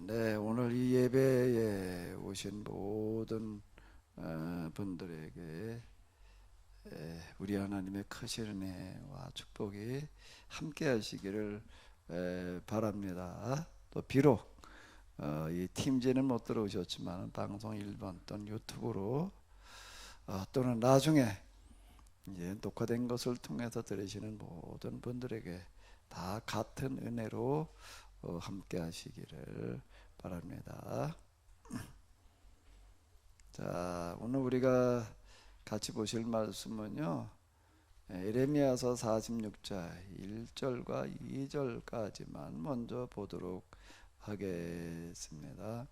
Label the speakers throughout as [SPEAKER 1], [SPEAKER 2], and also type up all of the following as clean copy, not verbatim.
[SPEAKER 1] 네, 오늘 이 예배에 오신 모든 분들에게 우리 하나님의 크신 은혜와 축복이 함께 하시기를 바랍니다. 또 비록 이 팀제는 못 들어오셨지만 방송 1번 또는 유튜브로 또는 나중에 이제 녹화된 것을 통해서 들으시는 모든 분들에게 다 같은 은혜로 함께 하시기를 바랍니다. 자, 오늘 우리가 같이 보실 말씀은요, 예레미야서 46장 1절과 2절까지만 먼저 보도록 하겠습니다.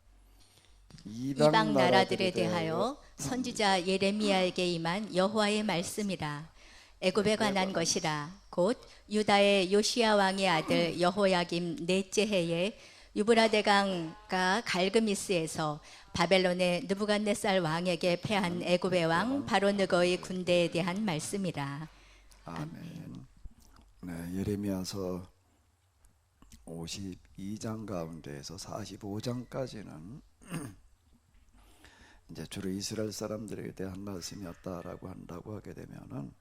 [SPEAKER 2] 이방 나라들에 대하여 선지자 예레미야에게 임한 여호와의 말씀이라. 애굽에 관한 것이라. 곧 유다의 요시야 왕의 아들 여호야김 넷째 해에 유브라데강가 갈그미스에서 바벨론의 느부갓네살 왕에게 패한 애굽의 왕 바로느거의 군대에 대한 말씀이라.
[SPEAKER 1] 아멘. 네, 예레미야서 52장 가운데에서 45장까지는 이제 주로 이스라엘 사람들에 대한 말씀이었다라고 한다고 하게 되면은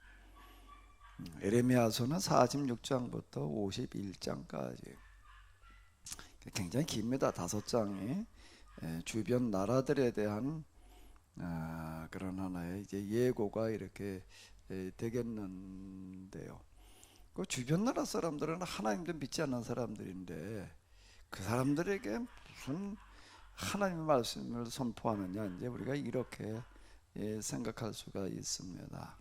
[SPEAKER 1] 예레미야서는 46장부터 51장까지 굉장히 깁니다. 5장이 주변 나라들에 대한 그런 하나의 이제 예고가 이렇게 되겠는데요. 그 주변 나라 사람들은 하나님도 믿지 않는 사람들인데 그 사람들에게 무슨 하나님의 말씀을 선포하느냐, 이제 우리가 이렇게 생각할 수가 있습니다.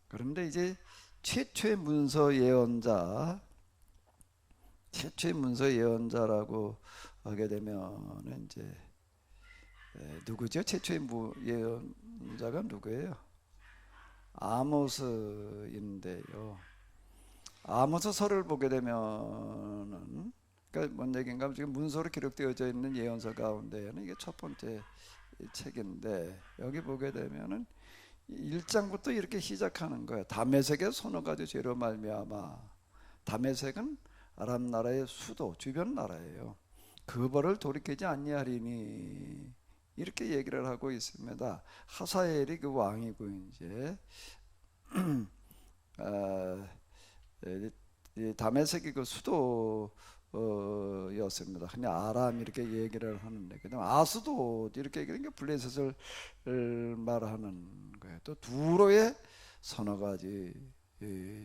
[SPEAKER 1] 그런데 이제 최초의 문서 예언자라고 하게 되면 이제 누구죠? 최초의 예언자가 누구예요? 아모스인데요. 아모스서를 보게 되면은, 그러니까 뭔 얘기인가, 지금 문서로 기록되어져 있는 예언서 가운데에는 이게 첫 번째 책인데, 여기 보게 되면은 1장부터 이렇게 시작하는 거예요. 다메섹의 손어가지 죄로 말미암아. 다메섹은 아람 나라의 수도, 주변 나라예요. 그 벌을 돌이키지 아니하리니, 이렇게 얘기를 하고 있습니다. 하사엘이 그 왕이고 이제 다메섹이 그 수도였습니다. 그냥 아람 이렇게 얘기를 하는데, 그다음 아스돗 이렇게 얘기하는 게 블레셋을 말하는 거예요. 또 두로의 서너 가지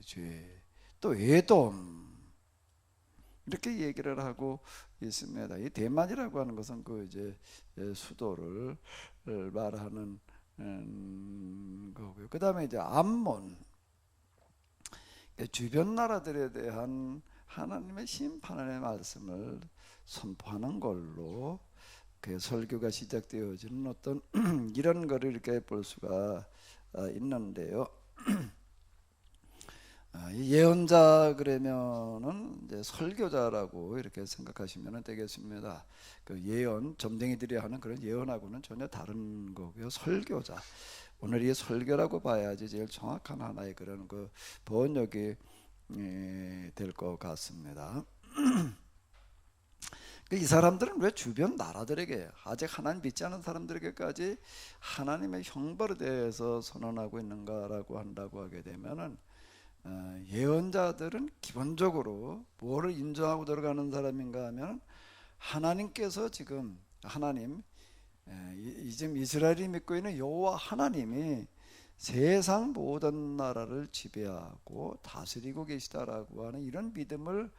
[SPEAKER 1] 죄, 또 에돔 이렇게 얘기를 하고 있습니다. 이 대만이라고 하는 것은 그 이제 수도를 말하는 거고요. 그 다음에 이제 암몬, 주변 나라들에 대한 하나님의 심판의 말씀을 선포하는 걸로 그 설교가 시작되어지는 어떤 이런 거를 이렇게 볼 수가 있는데요. 예언자 그러면은 이제 설교자라고 이렇게 생각하시면 되겠습니다. 그 예언, 점쟁이들이 하는 그런 예언하고는 전혀 다른 거고요. 설교자, 오늘 이 설교라고 봐야지 제일 정확한 하나의 그런 그 번역이 될 것 같습니다. 이 사람들은 왜 주변 나라들에게, 아직 하나님 믿지 않은 사람들에게까지 하나님의 형벌에 대해서 선언하고 있는가라고 한다고 하게 되면은, 예언자들은 기본적으로 뭐를 인정하고 들어가는 사람인가 하면, 하나님께서 지금 지금 이스라엘이 믿고 있는 여호와 하나님이 세상 모든 나라를 지배하고 다스리고 계시다라고 하는 이런 믿음을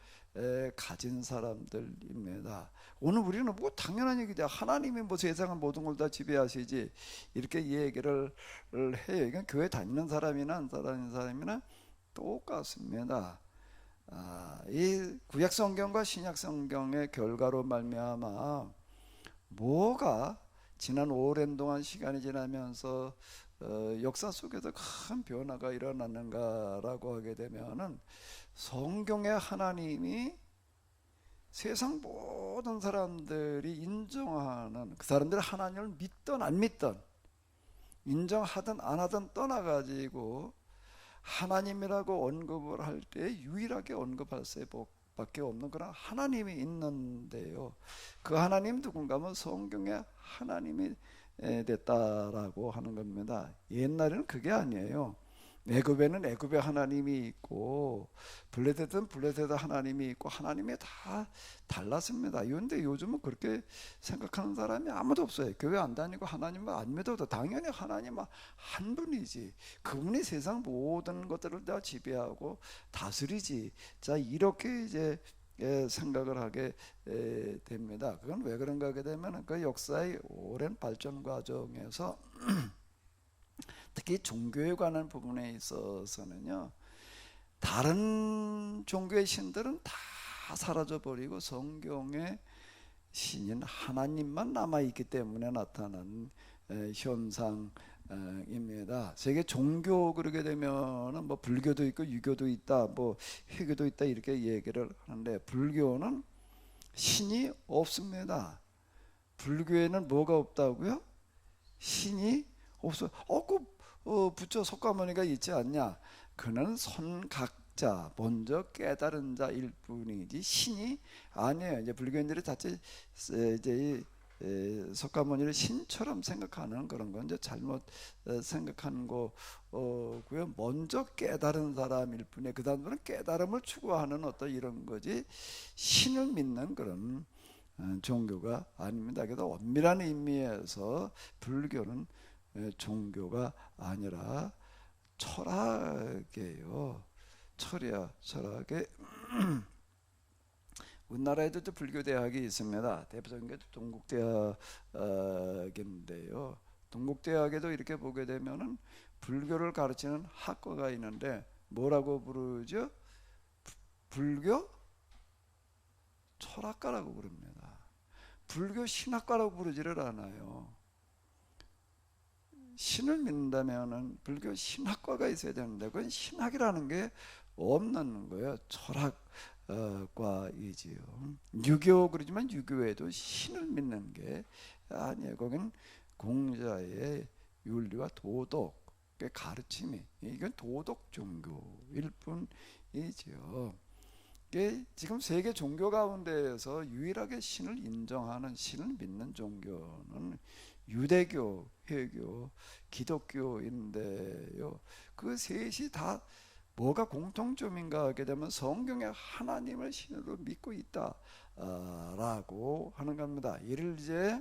[SPEAKER 1] 가진 사람들입니다. 오늘 우리는 뭐 당연한 얘기죠. 하나님이 뭐 세상을 모든 걸 다 지배하시지, 이렇게 얘기를 해요. 이건 교회 다니는 사람이나 안 다니는 사람이나 똑같습니다. 이 구약 성경과 신약 성경의 결과로 말미암아 뭐가 지난 오랜 동안 시간이 지나면서 역사 속에서 큰 변화가 일어났는가라고 하게 되면은, 성경의 하나님이 세상 모든 사람들이 인정하는, 그 사람들이 하나님을 믿든 안 믿든, 인정하든 안 하든 떠나가지고 하나님이라고 언급을 할 때 유일하게 언급할 수 밖에 없는 그런 하나님이 있는데요. 그 하나님 누군가 하면 성경에 하나님이 됐다라고 하는 겁니다. 옛날에는 그게 아니에요. 애굽에는 애굽의 하나님이 있고 블레셋은 블레셋의 하나님이 있고 하나님이 다 달랐습니다. 그런데 요즘은 그렇게 생각하는 사람이 아무도 없어요. 교회 안 다니고 하나님을 안 믿어도 당연히 하나님 한 분이지, 그분이 세상 모든 것들을 다 지배하고 다스리지. 자, 이렇게 이제 생각을 하게 됩니다. 그건 왜 그런가 하게 되면 그 역사의 오랜 발전 과정에서 특히 종교에 관한 부분에 있어서는요, 다른 종교의 신들은 다 사라져버리고 성경의 신인 하나님만 남아있기 때문에 나타난 현상입니다. 세계 종교 그러게 되면은 뭐 불교도 있고 유교도 있다, 뭐 회교도 있다 이렇게 얘기를 하는데, 불교는 신이 없습니다. 불교에는 뭐가 없다고요? 신이 없어요. 부처 석가모니가 있지 않냐? 그는 선각자, 먼저 깨달은 자일 뿐이지 신이 아니에요. 이제 불교인들이 자체 이제 석가모니를 신처럼 생각하는 그런 건 이제 잘못 생각하는 거고요. 먼저 깨달은 사람일 뿐에 그 다음은 깨달음을 추구하는 어떤 이런 거지, 신을 믿는 그런 종교가 아닙니다. 그래서 엄밀한 의미에서 불교는 종교가 아니라 철학이에요. 철학에 우리나라에도 또 불교 대학이 있습니다. 대표적인 게 동국대학인데요. 동국대학에도 이렇게 보게 되면은 불교를 가르치는 학과가 있는데 뭐라고 부르죠? 불교 철학과라고 부릅니다. 불교 신학과라고 부르지를 않아요. 신을 믿는다면은 불교 신학과가 있어야 되는데 그건 신학이라는 게 없는 거예요. 철학과이지요. 유교 그러지만 유교에도 신을 믿는 게 아니에요. 거긴 공자의 윤리와 도덕의 가르침이, 이건 도덕 종교일 뿐이지요. 지금 세계 종교 가운데에서 유일하게 신을 인정하는, 신을 믿는 종교는 유대교, 회교, 기독교인데요. 그 셋이 다 뭐가 공통점인가 하게 되면 성경에 하나님을 신으로 믿고 있다라고 하는 겁니다. 이를 이제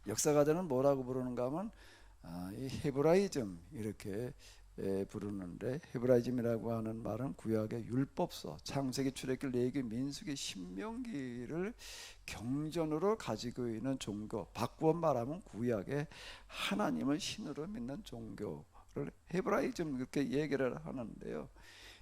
[SPEAKER 1] 역사가들은 뭐라고 부르는가 하면 이 헤브라이즘 이렇게 부르는데, 헤브라이즘이라고 하는 말은 구약의 율법서, 창세기, 출애굽기, 레위기, 민수기, 신명기를 경전으로 가지고 있는 종교, 바꾸어 말하면 구약의 하나님을 신으로 믿는 종교를 헤브라이즘 이렇게 얘기를 하는데요.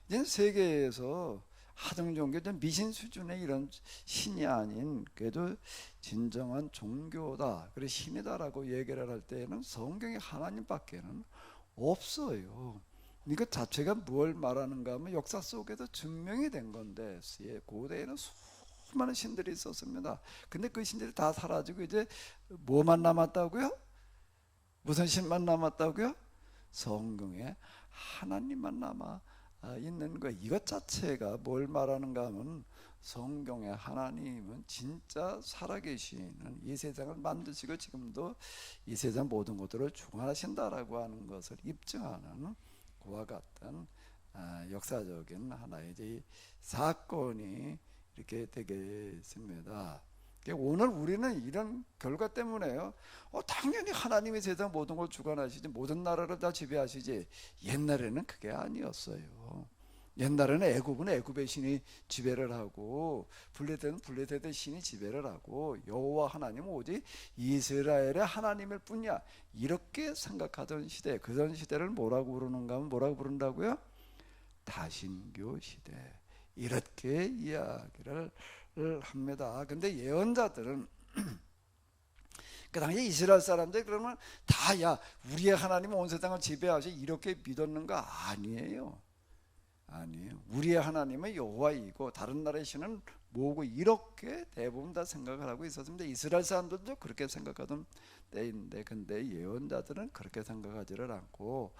[SPEAKER 1] 이제 세계에서 하등 종교, 미신 수준의 이런 신이 아닌 그래도 진정한 종교다, 그래 신이다라고 얘기를 할 때에는 성경의 하나님밖에는 없어요. 이것 자체가 뭘 말하는가 하면 역사 속에서 증명이 된 건데, 고대에는 수많은 신들이 있었습니다. 근데 그 신들이 다 사라지고 이제 뭐만 남았다고요? 무슨 신만 남았다고요? 성경에 하나님만 남아 있는 거예요. 이것 자체가 뭘 말하는가 하면 성경의 하나님은 진짜 살아계시는, 이 세상을 만드시고 지금도 이 세상 모든 것들을 주관하신다라고 하는 것을 입증하는 그와 같은 역사적인 하나의 이제 사건이 이렇게 되겠습니다. 오늘 우리는 이런 결과 때문에요, 당연히 하나님이 세상 모든 걸 주관하시지, 모든 나라를 다 지배하시지. 옛날에는 그게 아니었어요. 옛날에는 애굽은 애굽의 신이 지배를 하고 블레셋은 블레셋의 신이 지배를 하고 여호와 하나님은 오직 이스라엘의 하나님일 뿐이야, 이렇게 생각하던 시대, 그런 시대를 뭐라고 부르는가 하면 뭐라고 부른다고요? 다신교 시대, 이렇게 이야기를 합니다. 근데 예언자들은 그 당시에 이스라엘 사람들 그러면 다, 야, 우리의 하나님은 온 세상을 지배하시, 이렇게 믿었는 거 아니에요. 우리의 하나님은 여호와이고 다른 나라의 신은 뭐고, 이렇게 대부분 다 생각을 하고 있었습니다. 이스라엘 사람들도 그렇게 생각하던 때인데, 근데 예언자들은 그렇게 생각하지를 않고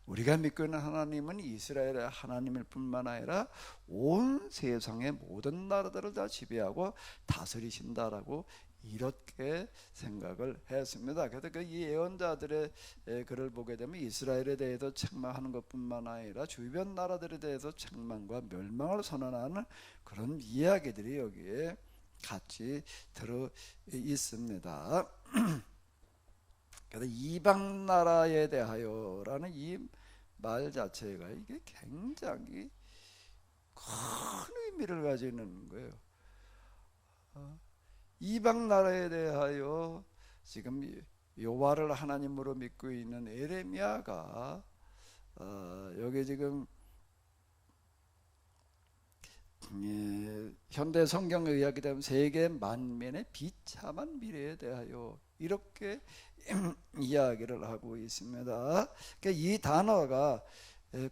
[SPEAKER 1] 우리가 믿고 있는 하나님은 이스라엘의 하나님일 뿐만 아니라 온 세상의 모든 나라들을 다 지배하고 다스리신다라고 이렇게 생각을 했습니다. 그래서 그 이 예언자들의 글을 보게 되면 이스라엘에 대해서 책망하는 것뿐만 아니라 주변 나라들에 대해서 책망과 멸망을 선언하는 그런 이야기들이 여기에 같이 들어 있습니다. 그래서 이방 나라에 대하여라는 이 말 자체가 이게 굉장히 큰 의미를 가지는 거예요. 이방 나라에 대하여 지금 여호와를 하나님으로 믿고 있는 에레미야가 여기 지금 현대 성경에 의하게 되면 세계 만민의 비참한 미래에 대하여 이렇게 이야기를 하고 있습니다. 그러니까 이 단어가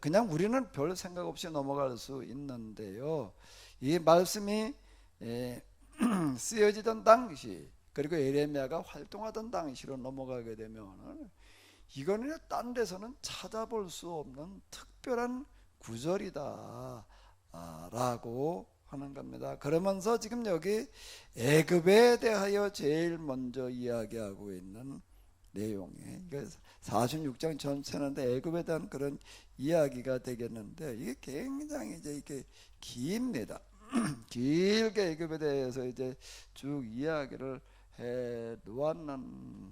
[SPEAKER 1] 그냥 우리는 별 생각 없이 넘어갈 수 있는데요. 이 말씀이 쓰여지던 당시 그리고 에레미야가 활동하던 당시로 넘어가게 되면 이거는 딴 데서는 찾아볼 수 없는 특별한 구절이다 라고 하는 겁니다. 그러면서 지금 여기 애굽에 대하여 제일 먼저 이야기하고 있는 내용이 46장 전체는 애굽에 대한 그런 이야기가 되겠는데 이게 굉장히 이제 이렇게 깁니다. 길게 애굽에 대해서 이제 쭉 이야기를 해 놓았는데요.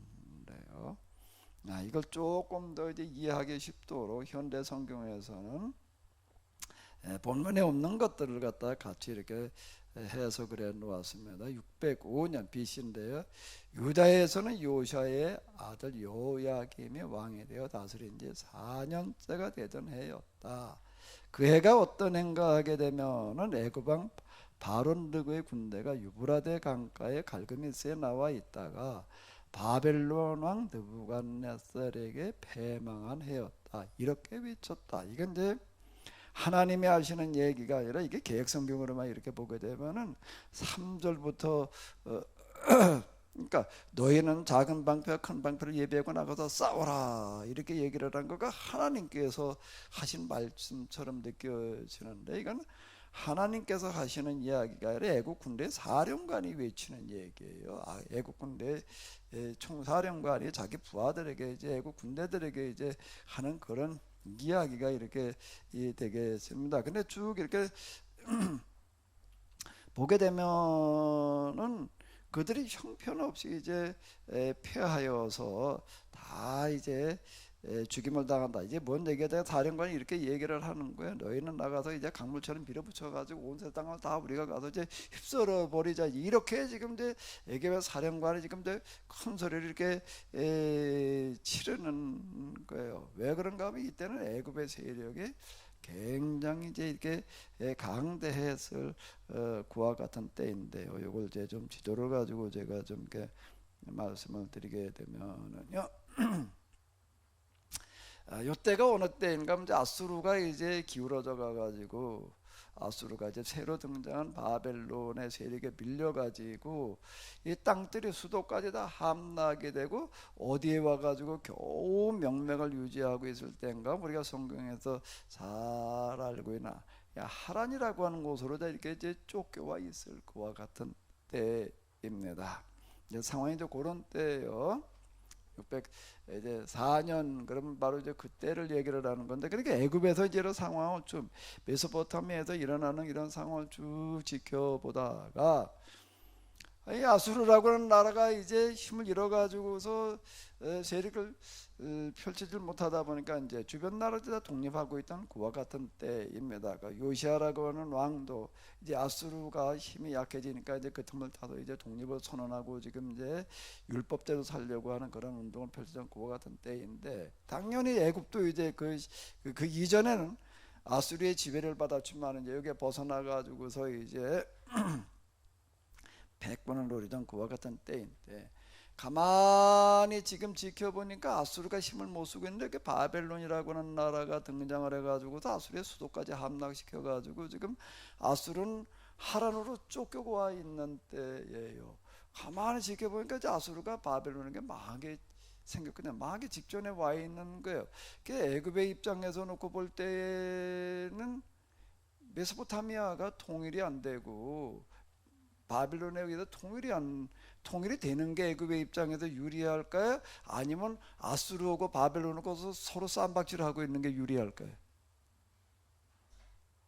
[SPEAKER 1] 이걸 조금 더 이제 이해하기 쉽도록 현대 성경에서는 본문에 없는 것들을 갖다 같이 이렇게 해석을 해 놓았습니다. 605년 BC인데요. 유다에서는 요시아의 아들 요야김이 왕이 되어 다스린 지 4년째가 되던 해였다. 그 해가 어떤 해인가 하게 되면은 애굽 왕 바론르그의 군대가 유브라데 강가에 갈그미스에 나와 있다가 바벨론 왕 느부갓네살에게 패망한 해였다. 이렇게 외쳤다. 이건 이제 하나님이 하시는 얘기가 아니라 이게 개혁성경으로만 이렇게 보게 되면은 3절부터 그러니까 너희는 작은 방패와 큰 방패를 예비하고 나가서 싸워라 이렇게 얘기를 한 거가 하나님께서 하신 말씀처럼 느껴지는데 이건 하나님께서 하시는 이야기가 아니라 애국 군대 사령관이 외치는 얘기예요. 애국 군대 총사령관이 자기 부하들에게 이제 애국 군대들에게 이제 하는 그런 이야기가 이렇게 되겠습니다. 근데 쭉 이렇게 보게 되면은 그들이 형편없이 이제 패하여서 다 이제 죽임을 당한다. 이제 뭔 얘기에 대해 사령관이 이렇게 얘기를 하는 거예요. 너희는 나가서 이제 강물처럼 밀어붙여가지고 온 세상을 다 우리가 가서 이제 휩쓸어 버리자. 이렇게 지금 이제 애굽의 사령관이 지금 이제 큰 소리를 이렇게 치르는 거예요. 왜 그런가 하면 이때는 애굽의 세력이 굉장히 이제 이렇게 강대했을 그와 같은 때인데요. 이걸 이제 좀 지도를 가지고 제가 좀 이렇게 말씀을 드리게 되면은요. 요때가 어느 때인가 하면 이제 아수르가 이제 기울어져 가지고 아수르가 이제 새로 등장한 바벨론의 세력에 밀려 가지고 이 땅들이 수도까지 다 함락이 되고 어디에 와 가지고 겨우 명맥을 유지하고 있을 때인가 우리가 성경에서 잘 알고 있는 하란이라고 하는 곳으로 다 이렇게 이제 쫓겨와 있을 것과 같은 때입니다. 이제 상황이 이제 그런 때예요. 604년 그러면 바로 이제 그때를 얘기를 하는 건데 그러니까 애굽에서 이제 이런 상황을 좀 메소포타미아에서 일어나는 이런 상황을 쭉 지켜보다가 이 아수르라고 하는 나라가 이제 힘을 잃어가지고서 세력을 펼치질 못하다 보니까 이제 주변 나라들이 다 독립하고 있던 그와 같은 때입니다. 요시아라고 하는 왕도 이제 아수르가 힘이 약해지니까 이제 그 틈을 타서 이제 독립을 선언하고 지금 이제 율법대로 살려고 하는 그런 운동을 펼치던 그와 같은 때인데 당연히 애굽도 이제 그 이전에는 아수르의 지배를 받았지만 이제 여기에 벗어나 가지고서 이제 백번을 노리던 그와 같은 때인데 가만히 지금 지켜보니까 아수르가 힘을 못 쓰고 있는데 이렇게 바벨론이라고 하는 나라가 등장을 해가지고 아수르의 수도까지 함락시켜가지고 지금 아수르는 하란으로 쫓겨와 있는 때예요. 가만히 지켜보니까 이제 아수르가 바벨론에게 망하게 그냥 망하기 직전에 와 있는 거예요. 그 애굽의 입장에서 놓고 볼 때는 메소포타미아가 통일이 안 되고 바빌론에 의해서 통일이 되는 게 애굽의 입장에서 유리할까요? 아니면 아수르하고 바벨론하고 서로 쌈박질하고 있는 게 유리할까요?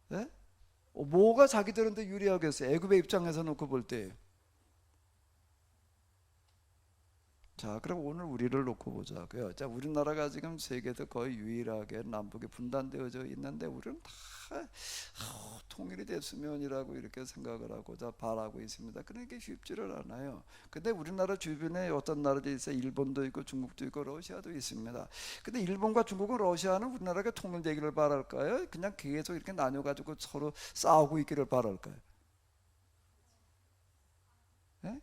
[SPEAKER 1] 네? 뭐가 자기들한테 유리하겠어요? 애굽의 입장에서 놓고 볼 때. 자, 그럼 오늘 우리를 놓고 보자고요. 자, 우리나라가 지금 세계에서 거의 유일하게 남북이 분단되어져 있는데 우리는 다 통일이 됐으면이라고 이렇게 생각을 하고 자 바라고 있습니다. 그러니까 쉽지를 않아요. 근데 우리나라 주변에 어떤 나라들이 있어요. 일본도 있고 중국도 있고 러시아도 있습니다. 근데 일본과 중국은 러시아는 우리나라가 통일되기를 바랄까요? 그냥 계속 이렇게 나뉘어가지고 서로 싸우고 있기를 바랄까요? 네?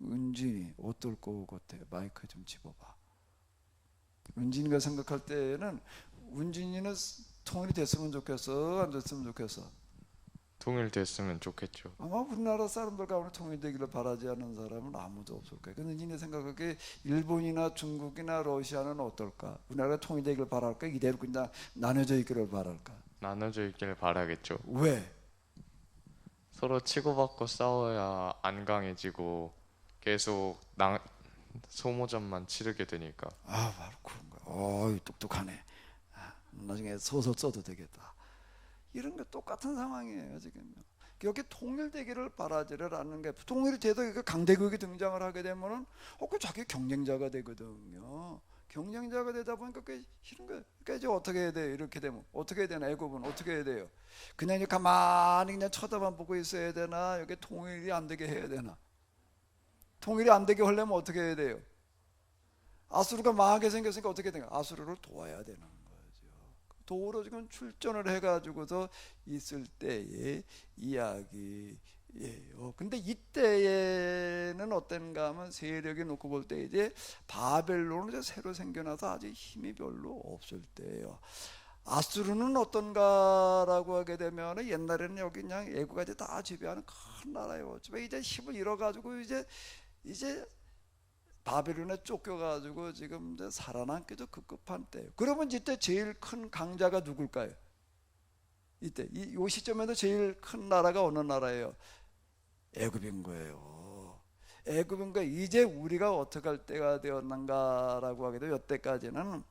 [SPEAKER 1] 은진이 어떨 것 같아? 마이크 좀 집어봐. 은진이가 생각할 때는 은진이는 통일이 됐으면 좋겠어, 안 됐으면 좋겠어?
[SPEAKER 3] 통일됐으면 좋겠죠.
[SPEAKER 1] 아마 우리나라 사람들 가운데 통일되기를 바라지 않는 사람은 아무도 없을 거예요. 근데 은진이 생각하기에 일본이나 중국이나 러시아는 어떨까? 우리나라가 통일되기를 바랄까? 이대로 그냥 나눠져 있기를 바랄까?
[SPEAKER 3] 나눠져 있길 바라겠죠.
[SPEAKER 1] 왜?
[SPEAKER 3] 서로 치고받고 싸워야 안 강해지고 계속 소모전만 치르게 되니까.
[SPEAKER 1] 아, 바로 그런 거야. 어이, 똑똑하네. 나중에 소설 써도 되겠다. 이런 게 똑같은 상황이에요 지금. 여기 통일되기를 바라지를 않는 게 통일이 돼도 강대국이 등장을 하게 되면은 그 자기 경쟁자가 되거든요. 경쟁자가 되다 보니까 꽤 싫은 거예요. 그러니까 이제 어떻게 해야 돼요? 이렇게 되면 어떻게 해야 되나? 애굽은 어떻게 해야 돼요? 그냥 이제 가만히 그냥 쳐다만 보고 있어야 되나? 여기 통일이 안 되게 해야 되나? 통일이 안 되게 하려면 어떻게 해야 돼요? 아수르가 망하게 생겼으니까 어떻게 되나? 아수르를 도와야 되는 거죠. 도우러 지금 출전을 해가지고서 있을 때의 이야기예요. 근데 이때에는 어떤가 하면 세력이 놓고 볼 때 이제 바벨론은 이제 새로 생겨나서 아직 힘이 별로 없을 때예요. 아수르는 어떤가라고 하게 되면 옛날에는 여기 그냥 애국까지 다 지배하는 큰 나라예요. 이제 힘을 잃어가지고 이제 바벨론에 쫓겨가지고 지금 이제 살아남기도 급급한 때예요. 그러면 이때 제일 큰 강자가 누굴까요? 이때 이 시점에도 제일 큰 나라가 어느 나라예요? 애굽인 거예요. 애굽인 거예요. 이제 우리가 어떻게 할 때가 되었는가라고 하게 되면 이때까지는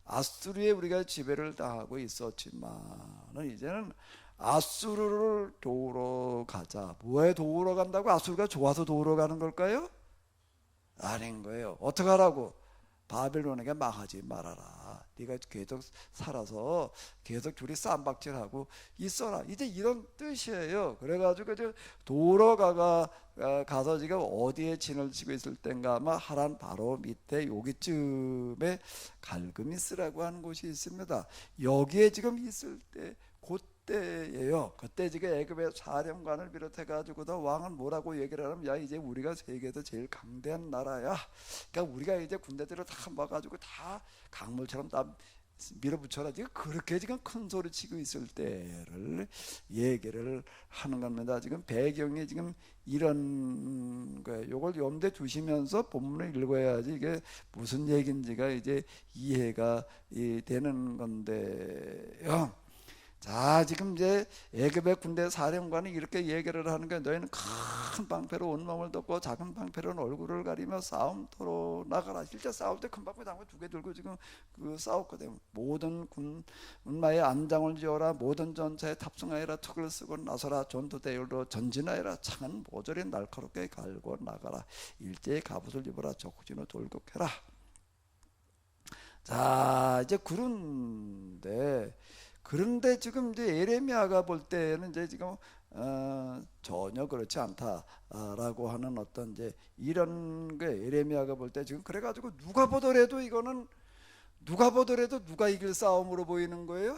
[SPEAKER 1] 아수르에 우리가 지배를 당하고 있었지만은 이제는 아수르를 도우러 가자. 뭐에 도우러 간다고? 아수르가 좋아서 도우러 가는 걸까요? 아닌 거예요. 어떻게 하라고? 바벨론에게 망하지 말아라. 네가 계속 살아서 계속 둘이 쌈박질하고 있어라. 이제 이런 뜻이에요. 그래가지고 이제 가서 지금 어디에 진을 치고 있을 땐가 아마 하란 바로 밑에 여기쯤에 갈그미스라고 하는 곳이 있습니다. 여기에 지금 있을 때 그때예요. 그때 지금 애굽의 사령관을 비롯해 가지고도 왕은 뭐라고 얘기를 하냐면 야 이제 우리가 세계에서 제일 강대한 나라야. 그러니까 우리가 이제 군대들을 다 모아가지고 다 강물처럼 다 밀어붙여라. 지금 그렇게 지금 큰 소리 치고 있을 때를 얘기를 하는 겁니다. 지금 배경이 지금 이런 거예요. 이걸 염두에 두시면서 본문을 읽어야지 이게 무슨 얘기인지가 이제 이해가 되는 건데요. 자, 지금 이제 애굽의 군대 사령관이 이렇게 얘기를 하는 게 너희는 큰 방패로 온몸을 덮고 작은 방패로 얼굴을 가리며 싸움터로 나가라. 실제 싸울 때 큰 방패 두 개 들고 지금 싸웠거든. 모든 군마에 안장을 지어라. 모든 전차에 탑승하여라. 턱을 쓰고 나서라. 전투대열로 전진하여라. 창은 모조리 날카롭게 갈고 나가라. 일제의 갑옷을 입어라. 적군으로 돌격해라. 자, 이제 그런데 지금 이제 예레미야가 볼 때는 이제 지금 전혀 그렇지 않다라고 하는 어떤 이제 이런 게 예레미야가 볼 때 지금 그래가지고 누가 보더라도 누가 이길 싸움으로 보이는 거예요?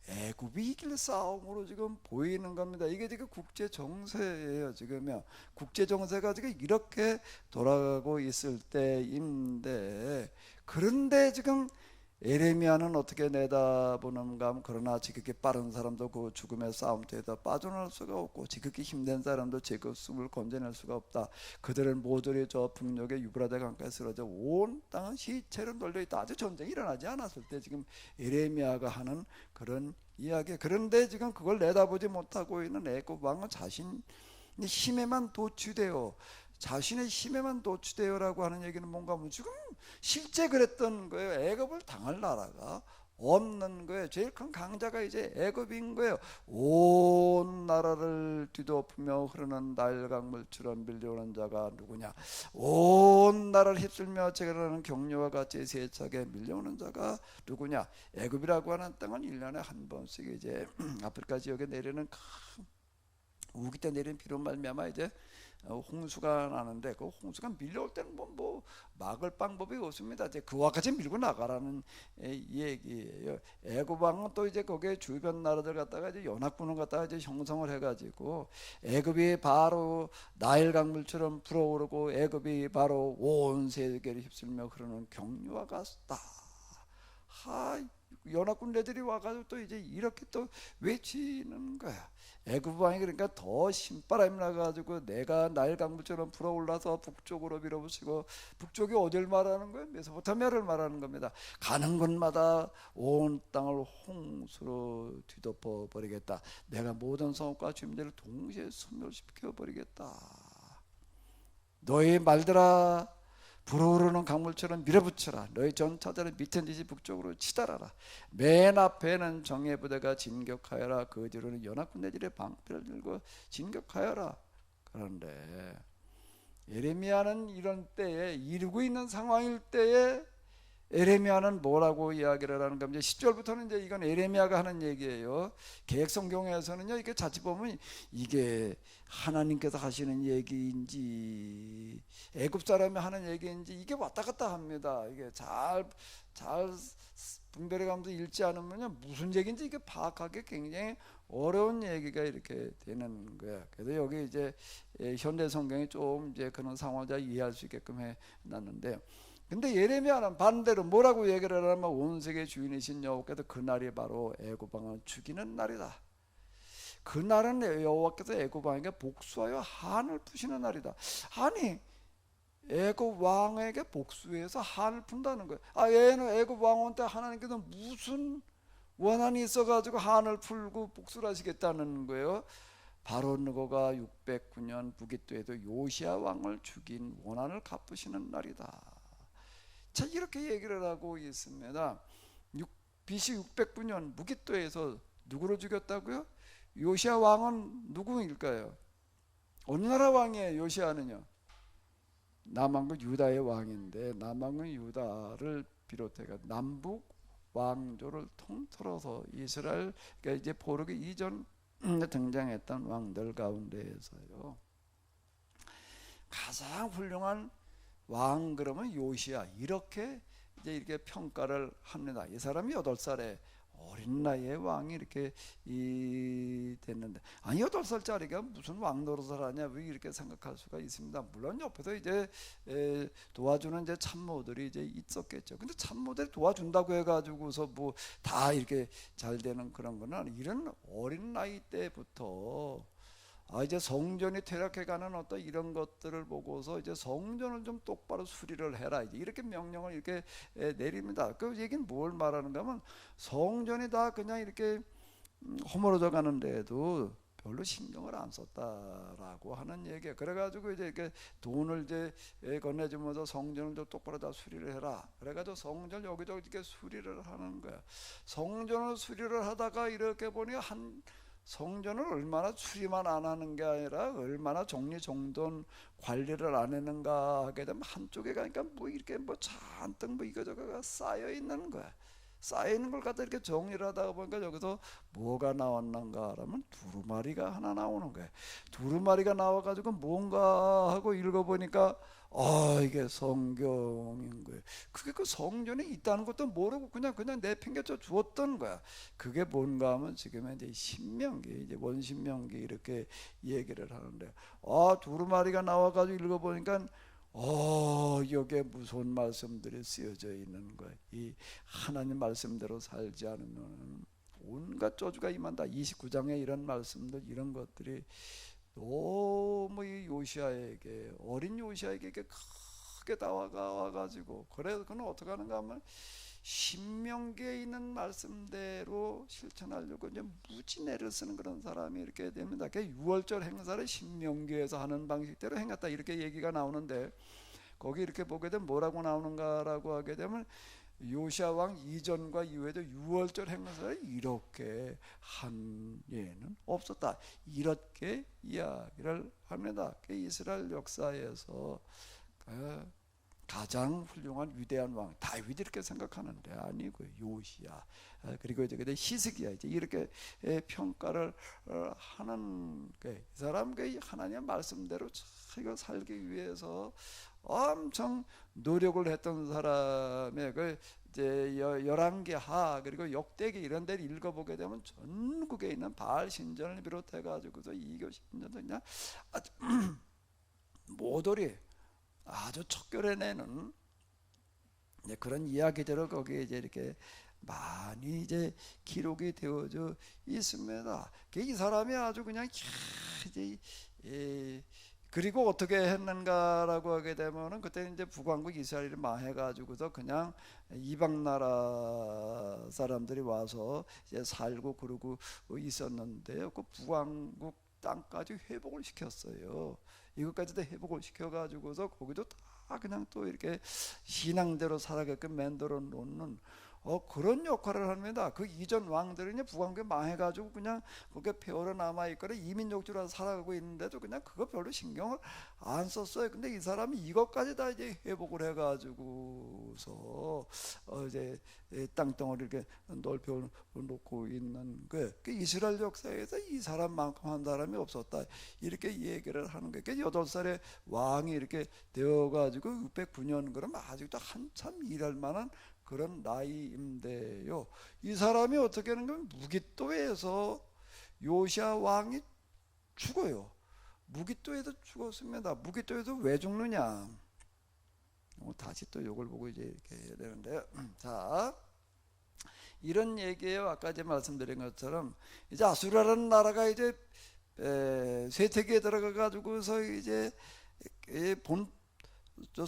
[SPEAKER 1] 애굽이 이길 싸움으로 지금 보이는 겁니다. 이게 지금 국제 정세예요. 지금요. 국제 정세가 지금 이렇게 돌아가고 있을 때인데 그런데 지금 에레미야는 어떻게 내다보는가 하면 그러나 지극히 빠른 사람도 그 죽음의 싸움터에서 빠져나올 수가 없고 지극히 힘든 사람도 제 그 숨을 건져낼 수가 없다. 그들은 모조리 저 북녘의 유브라데 강가에 쓰러져 온 땅은 시체로 널려있다. 아직 전쟁이 일어나지 않았을 때 지금 에레미야가 하는 그런 이야기. 그런데 지금 그걸 내다보지 못하고 있는 애굽 왕은 자신의 힘에만 도취되어 자신의 힘에만 도취되어라고 하는 얘기는 뭔가 하면 지금 실제 그랬던 거예요. 애굽을 당할 나라가 없는 거예요. 제일 큰 강자가 이제 애굽인 거예요. 온 나라를 뒤덮으며 흐르는 나일 강물처럼 밀려오는 자가 누구냐? 온 나라를 휩쓸며 재갈하는 경류와 같이 세차게 밀려오는 자가 누구냐? 애굽이라고 하는 땅은 1년에 한 번씩 이제 아프리카 지역에 내리는 큰 우기 때 내린 비로 말미암아 이제 홍수가 나는데 그 홍수가 밀려올 때는 뭐 막을 방법이 없습니다. 이제 그와 같이 밀고 나가라는 얘기예요. 애굽 왕은 또 이제 거기에 주변 나라들 갖다가 이제 연합군을 갖다가 이제 형성을 해가지고 애굽이 바로 나일 강물처럼 불어오르고 애굽이 바로 온 세계를 휩쓸며 흐르는 경류와 같다. 연합군대들이 와가지고 또 이제 이렇게 또 외치는 거야. 애굽 왕이 그러니까 더 신바람이 나가지고 내가 나일 강물처럼 불어올라서 북쪽으로 밀어붙이고 북쪽이 어딜 말하는 거예요? 메소포타미아를 말하는 겁니다. 가는 곳마다 온 땅을 홍수로 뒤덮어 버리겠다. 내가 모든 성읍과 주민들을 동시에 소멸시켜 버리겠다. 너희 말들아 불어오르는 강물처럼 밀어붙여라. 너희 전차들은 밑에 듯이 북쪽으로 치달아라. 맨 앞에는 정예 부대가 진격하여라. 그 뒤로는 연합군대들의 방패를 들고 진격하여라. 그런데 예레미야는 이런 때에 이루고 있는 상황일 때에 에레미야는 뭐라고 이야기를 하는 겁니다. 10절부터는 이제 이건 에레미야가 하는 얘기예요. 개혁성경에서는요, 이게 자칫 보면 이게 하나님께서 하시는 얘기인지 애굽 사람이 하는 얘기인지 이게 왔다 갔다 합니다. 이게 잘 분별해 가면서 읽지 않으면요, 무슨 얘기인지 이게 파악하기 굉장히 어려운 얘기가 이렇게 되는 거야. 그래서 여기 이제 현대 성경이 좀 이제 그런 상황을 잘 이해할 수 있게끔 해놨는데요. 근데 예레미야는 반대로 뭐라고 얘기를 하냐면 온 세계 주인이신 여호와께서 그날이 바로 애굽 왕을 죽이는 날이다. 그날은 여호와께서 애굽 왕에게 복수하여 한을 푸시는 날이다. 아니 애굽 왕에게 복수해서 한을 푼다는 거예요. 얘는 애굽 왕한테 하나님께서 무슨 원한이 있어가지고 한을 풀고 복수를 하시겠다는 거예요. 바로 느고가 609년 북이또에도 요시야 왕을 죽인 원한을 갚으시는 날이다. 자, 이렇게 얘기를 하고 있습니다. BC 609년 무기또에서 누구를 죽였다고요? 요시야 왕은 누구일까요? 어느 나라 왕이에요? 요시야는요, 남왕국 유다의 왕인데 남왕국 유다를 비롯해가 남북 왕조를 통틀어서 이스라엘, 그러니까 이제 포로기 이전 등장했던 왕들 가운데에서요 가장 훌륭한 왕 그러면 요시야, 이렇게 평가를 합니다. 이 사람이 8살에 어린 나이에 왕이 이렇게 됐는데, 아니 8살짜리가 무슨 왕 노릇을 하냐, 왜 이렇게 생각할 수가 있습니다. 물론 옆에서 이제 도와주는 이제 참모들이 이제 있었겠죠. 근데 참모들이 도와준다고 해가지고서 뭐 다 이렇게 잘 되는 그런 거는 아니, 이런 어린 나이 때부터 이제 성전이 퇴락해가는 어떤 이런 것들을 보고서 이제 성전을 좀 똑바로 수리를 해라, 이제 이렇게 명령을 이렇게 내립니다. 그 얘기는 뭘 말하는가 하면 성전이 다 그냥 이렇게 허물어져 가는데도 별로 신경을 안 썼다라고 하는 얘기예요. 그래가지고 이제 이렇게 돈을 이제 건네주면서 성전을 좀 똑바로 다 수리를 해라. 그래가지고 성전 여기저기 이렇게 수리를 하는 거야. 성전을 수리를 하다가 이렇게 보니 성전을 얼마나 수리만 안 하는 게 아니라 얼마나 정리정돈 관리를 안 했는가 하게 되면 한쪽에 가니까 뭐 이렇게 뭐 잔뜩 뭐 이거저거가 쌓여 있는 거야. 쌓여 있는 걸 갖다 이렇게 정리를 하다가 보니까 여기서 뭐가 나왔는가 하면 두루마리가 하나 나오는 거야. 두루마리가 나와가지고 뭔가 하고 읽어보니까 이게 성경인 거예요. 그게 그 성전에 있다는 것도 모르고 그냥 내팽개쳐 주었던 거야. 그게 뭔가 하면 지금 이제 신명기, 이제 원신명기 이렇게 얘기를 하는데, 두루마리가 나와가지고 읽어보니까 여기에 무서운 말씀들이 쓰여져 있는 거예요. 이 하나님 말씀대로 살지 않으면 온갖 저주가 임한다. 29장에 이런 말씀들, 이런 것들이 너무 이 요시아에게, 어린 요시아에게 크게 다가와가지고, 그래서 그는 어떻게 하는가 하면 신명기에 있는 말씀대로 실천하려고 이제 무지내를 쓰는 그런 사람이 이렇게 됩니다. 그 6월절 행사를 신명기에서 하는 방식대로 행했다, 이렇게 얘기가 나오는데, 거기 이렇게 보게 되면 뭐라고 나오는가라고 하게 되면 요시아 왕 이전과 이후에도 6월절 행사를 이렇게 한 예는 없었다, 이렇게 이야기를 합니다. 그 이스라엘 역사에서 가장 훌륭한 위대한 왕 다윗 이렇게 생각하는데 아니고 요시야, 그리고 이제 히스기야, 이제 이렇게 평가를 하는 이 사람 하나님의 말씀대로 이거 살기 위해서 엄청 노력을 했던 사람의 이제 열왕기하 그리고 역대기 이런 데를 읽어보게 되면 전국에 있는 바알 신전을 비롯해 가지고서 이교 신전도 그냥 아주 모조리 아주 척결해내는 그런 이야기들을 거기에 이제 이렇게 많이 이제 기록이 되어져 있습니다. 이 사람이 아주 그냥 이제 그리고 어떻게 했는가라고 하게 되면은 그때 이제 북왕국 이스라엘이 망해가지고서 그냥 이방 나라 사람들이 와서 이제 살고 그러고 있었는데요. 그 북왕국 땅까지 회복을 시켰어요. 이것까지도 회복을 시켜가지고서 거기도 다 그냥 또 이렇게 신앙대로 살아가게끔 만들어 놓는 그런 역할을 합니다. 그 이전 왕들은 북왕국에 망해가지고 그냥 거기에 폐허로 남아있거나 이민족주로 살아가고 있는데도 그냥 그거 별로 신경을 안 썼어요. 근데 이 사람이 이것까지 다 이제 회복을 해가지고서 이제 땅덩어리 이렇게 넓혀 놓고 있는 그 이스라엘 역사에서 이 사람만큼 한 사람이 없었다, 이렇게 얘기를 하는 거예요. 8살에 왕이 이렇게 되어가지고 609년 그러면 아직도 한참 일할 만한 그런 나이인데요. 이 사람이 어떻게 하는가, 무기또에서 요시아 왕이 죽어요. 무기또에서 죽었습니다. 무기또에서 왜 죽느냐? 다시 또 이걸 보고 이제 이렇게 해야 되는데요. 자, 이런 얘기예요. 아까 이제 말씀드린 것처럼 이제 아수라라는 나라가 이제 쇠퇴기에 들어가 가지고서 이제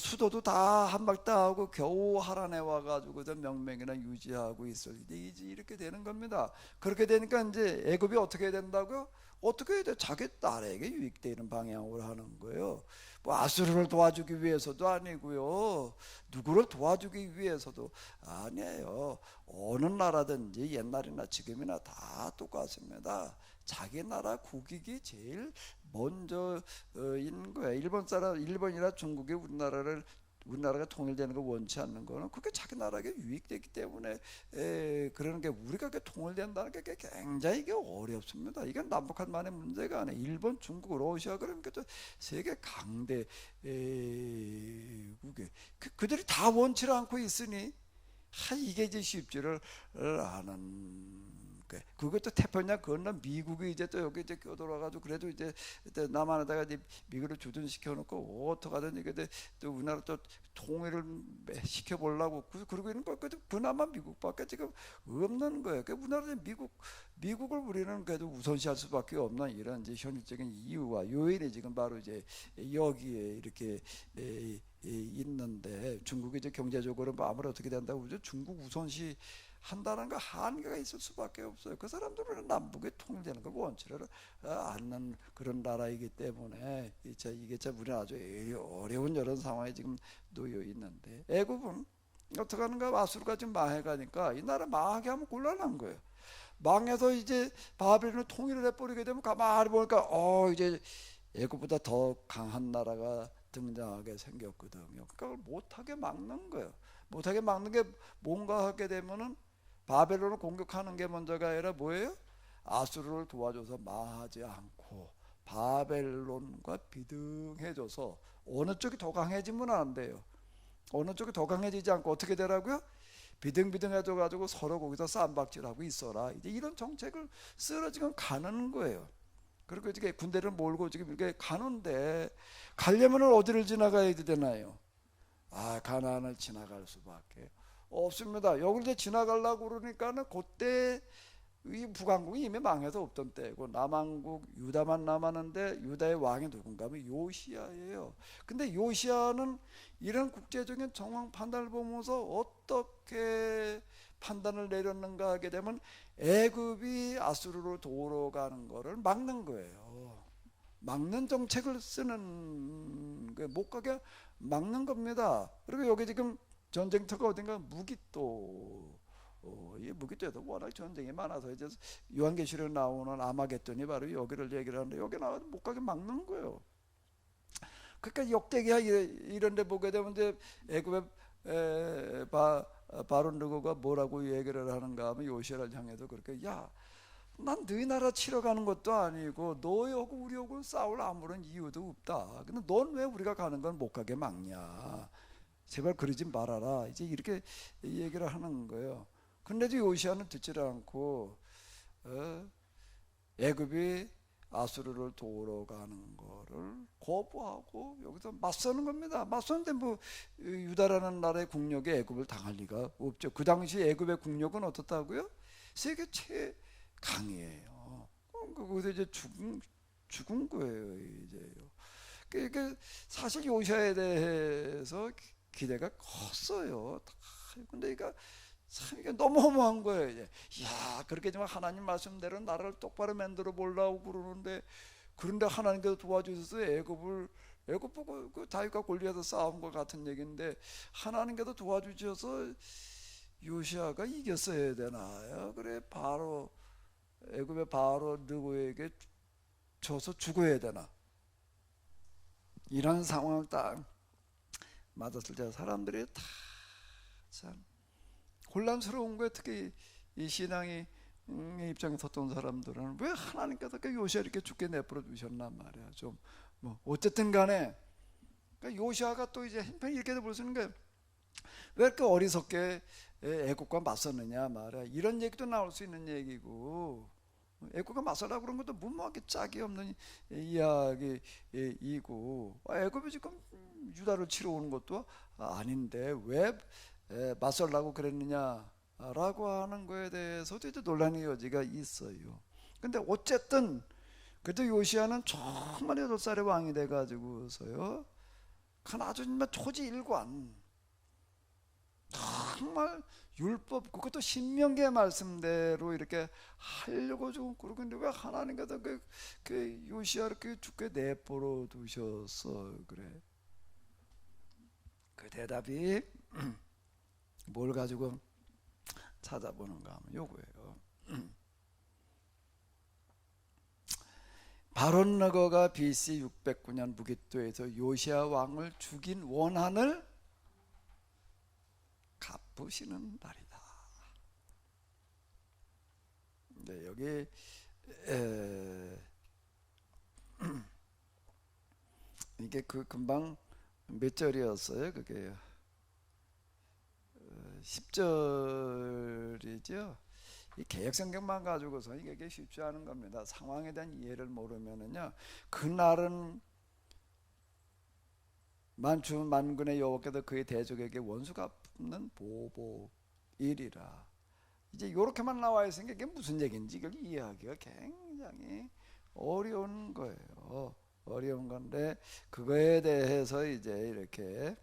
[SPEAKER 1] 수도도 다 함락당하고 겨우 할안에 와가지고 명맥이나 유지하고 있을 때 이제 이렇게 되는 겁니다. 그렇게 되니까 이제 애굽이 어떻게 된다고요? 어떻게 해야 돼? 자기 딸에게 유익되는 방향으로 하는 거예요. 뭐 아수르를 도와주기 위해서도 아니고요, 누구를 도와주기 위해서도 아니에요. 어느 나라든지 옛날이나 지금이나 다 똑같습니다. 자기 나라 국익이 제일 먼저 있는 거예요. 일본이나 중국이 우리나라가 통일되는 거 원치 않는 거는 그게 자기 나라에게 유익되기 때문에 그러는 게, 우리가 통일된다는 게 굉장히 어렵습니다. 이건 남북한만의 문제가 아니에요. 일본, 중국, 러시아 그러니까 또 세계 강대 국이 그들이 다 원치를 않고 있으니 이게 이제 쉽지를 않은. 그것도 태평양 건너 미국이 이제 또 여기 이제 껴들어가지고 그래도 이제 남한에다가 이제 미국을 주둔시켜 놓고 어떡하든 이게 또 우리나라 또 통일을 시켜보려고 그러고 있는 거. 그나마 미국밖에 지금 없는 거예요. 우리나라 미국을 우리는 그래도 우선시할 수밖에 없는 이런 이제 현실적인 이유와 요인이 지금 바로 이제 여기에 이렇게 있는데, 중국이 이제 경제적으로 아무리 어떻게 된다고 그러죠? 중국 우선시 한다는 거 한계가 있을 수밖에 없어요. 그 사람들은 남북이 통일되는 걸 원치를 않는 그런 나라이기 때문에 이게 참 우리는 아주 어려운 이런 상황에 지금 놓여 있는데, 애굽은 어떻게 하는가, 아수르가 지금 망해가니까 이 나라 망하게 하면 곤란한 거예요. 망해서 이제 바벨론을 통일을 해버리게 되면 가만히 보니까 이제 애굽보다 더 강한 나라가 등장하게 생겼거든요. 그러니까 못하게 막는 거예요. 못하게 막는 게 뭔가 하게 되면은 바벨론을 공격하는 게 먼저가 아니라 뭐예요? 아수르를 도와줘서 망하지 않고 바벨론과 비등해져서 어느 쪽이 더 강해지면 안 돼요. 어느 쪽이 더 강해지지 않고 어떻게 되라고요? 비등비등해져 가지고 서로 거기서 쌈박질하고 있어라. 이제 이런 정책을 쓰러 지금 가는 거예요. 그리고 이렇게 군대를 몰고 지금 이렇게 가는데 가려면 어디를 지나가야 되나요? 가나안을 지나갈 수밖에 없습니다. 여기 이제 지나가려고 그러니까는 그때 이 북왕국이 이미 망해서 없던 때고 남왕국 유다만 남았는데 유다의 왕이 누군가 하면 요시야예요. 근데 요시야는 이런 국제적인 정황 판단을 보면서 어떻게 판단을 내렸는가 하게 되면 애굽이 아수르로 돌아가는 거를 막는 거예요. 막는 정책을 쓰는 그 못 가게 막는 겁니다. 그리고 여기 지금 전쟁터가 어딘가 무기또 이 무기또에도 워낙 전쟁이 많아서 이제 요한계시록에 나오는 아마겟돈이 바로 여기를 얘기를 하는데 여기 나와도 못 가게 막는 거예요. 그러니까 역대기야 이런 데 보게 되면 이제 애굽의 바론 느고가 뭐라고 얘기를 하는가 하면 요시야를 향해서 그렇게 난 너희 나라 치러 가는 것도 아니고 너희하고 우리하고 싸울 아무런 이유도 없다. 근데 넌 왜 우리가 가는 건 못 가게 막냐? 제발 그러지 말아라. 이제 이렇게 얘기를 하는 거예요. 근데도 요시야는 듣지를 않고 애굽이 아수르를 도우러 가는 거를 거부하고 여기서 맞서는 겁니다. 맞서는데 뭐 유다라는 나라의 국력에 애굽을 당할 리가 없죠. 그 당시 애굽의 국력은 어떻다고요? 세계 최강이에요. 거기서 이제 죽은 거예요. 이제요. 그러니까 사실 요시야에 대해서 기대가 컸어요. 근데 참 이게 너무 허무한 거예요. 이제 그렇게 좀 하나님 말씀대로 나라를 똑바로 만들어 보려고 그런데 하나님께서 도와주셔서 애굽 보고 그 다윗과 골리앗의 싸움과 같은 얘기인데 하나님께서 도와주셔서 요시야가 이겼어야 되나요? 그래 바로 애굽의 바로 느고에게 져서 죽어야 되나? 이런 상황을 딱 맞았을 때 사람들이 다 참 곤란스러운 거예요. 특히 이 신앙의 입장에 섰던 사람들은 왜 하나님께서 그 요시야 이렇게 죽게 내버려 두셨나 말이야. 좀 뭐 어쨌든 간에 그러니까 요시야가 또 이제 한편 이렇게도 볼 수 있는 게 왜 이렇게 어리석게 애국과 맞섰느냐 말이야. 이런 얘기도 나올 수 있는 얘기고 애국과 맞서라고 그런 것도 무모하게 짝이 없는 이야기이고 애국이 지금 유다를 치러 오는 것도 아닌데 왜 맞설라고 그랬느냐라고 하는 거에 대해서도 이제 논란의 여지가 있어요. 근데 어쨌든 그때 요시야는 정말 8살의 왕이 돼가지고서요 아주 초지일관 정말 율법 그것도 신명기의 말씀대로 이렇게 하려고 좀 그러는데 왜 하나님께서 그 요시야를 이렇게 죽게 내버려 두셨어 그래. 그 대답이 뭘 가지고 찾아보는가 하면 요거예요. 바론 너거가 BC 609년 무기토에서 요시야 왕을 죽인 원한을 갚으시는 날이다. 네, 여기 이게 금방 몇 절이었어요? 그게 10절이죠. 이 개역성경만 가지고서 이게 쉽지 않은 겁니다. 상황에 대한 이해를 모르면은요, 그날은 만주 만군의 여호와께서 그의 대적에게 원수 갚는 보복일이라. 이제 이렇게만 나와 있으니까 이게 무슨 얘기인지 이걸 이해하기가 굉장히 어려운 거예요. 어려운 건데 그거에 대해서 이제 이렇게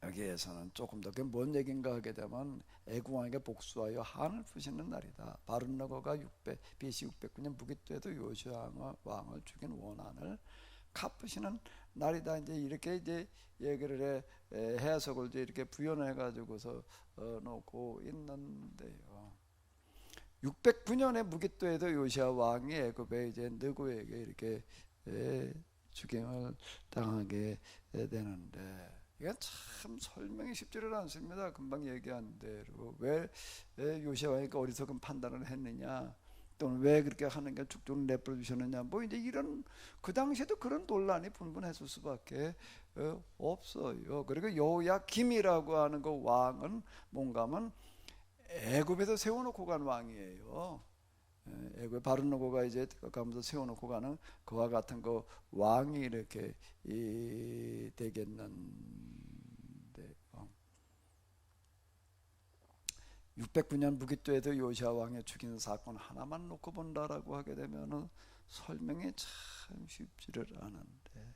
[SPEAKER 1] 여기에서는 조금 더 그게 뭔 얘기인가 하게 되면 애국왕에게 복수하여 한을 푸시는 날이다. 바론 너거가 BC 609년 무기토에도 요시야 왕을 죽인 원한을 갚으시는 날이다. 이제 이렇게 이제 얘기를 해석을 이제 이렇게 부연해 가지고서 놓고 있는데요. 609년에 무기토에도 요시야 왕이 애굽의 이제 느고에게 이렇게 죽임을 당하게 되는데 이건 참 설명이 쉽지를 않습니다. 금방 얘기한 대로 왜 요시야 왕이 어리석은 판단을 했느냐, 또는 왜 그렇게 하는 게 죽도록 내버려 두셨느냐, 뭐 이제 이런 그 당시에도 그런 논란이 분분했을 수밖에 없어요. 그리고 여호야김이라고 하는 그 왕은 뭔가 하면 애굽에서 세워놓고 간 왕이에요. 애굽 바르노고가 이제 가면서 세워놓고 가는 그와 같은 그 왕이 이렇게 되겠는데 609년 무기또에도 요시아 왕의 죽인 사건 하나만 놓고 본다라고 하게 되면은 설명이 참 쉽지를 않은데,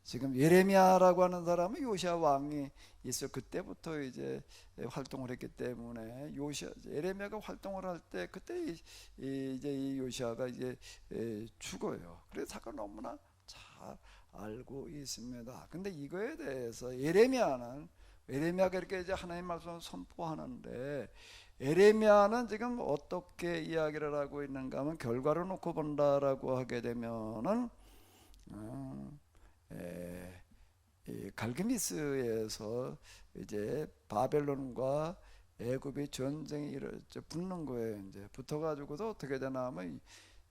[SPEAKER 1] 지금 예레미야라고 하는 사람은 요시아 왕이 있어 그때부터 이제 활동을 했기 때문에 예레미야가 활동을 할 때 그때 이제 이 요시아가 이제 죽어요. 그래서 사건 너무나 잘 알고 있습니다. 근데 이거에 대해서 예레미야가 이렇게 이제 하나님 말씀을 선포하는데, 예레미야는 지금 어떻게 이야기를 하고 있는가 하면 결과를 놓고 본다라고 하게 되면은 이 갈그미스에서 이제 바벨론과 애굽이 전쟁이 붙는 거예요. 이제 붙어가지고도 어떻게 되나 하면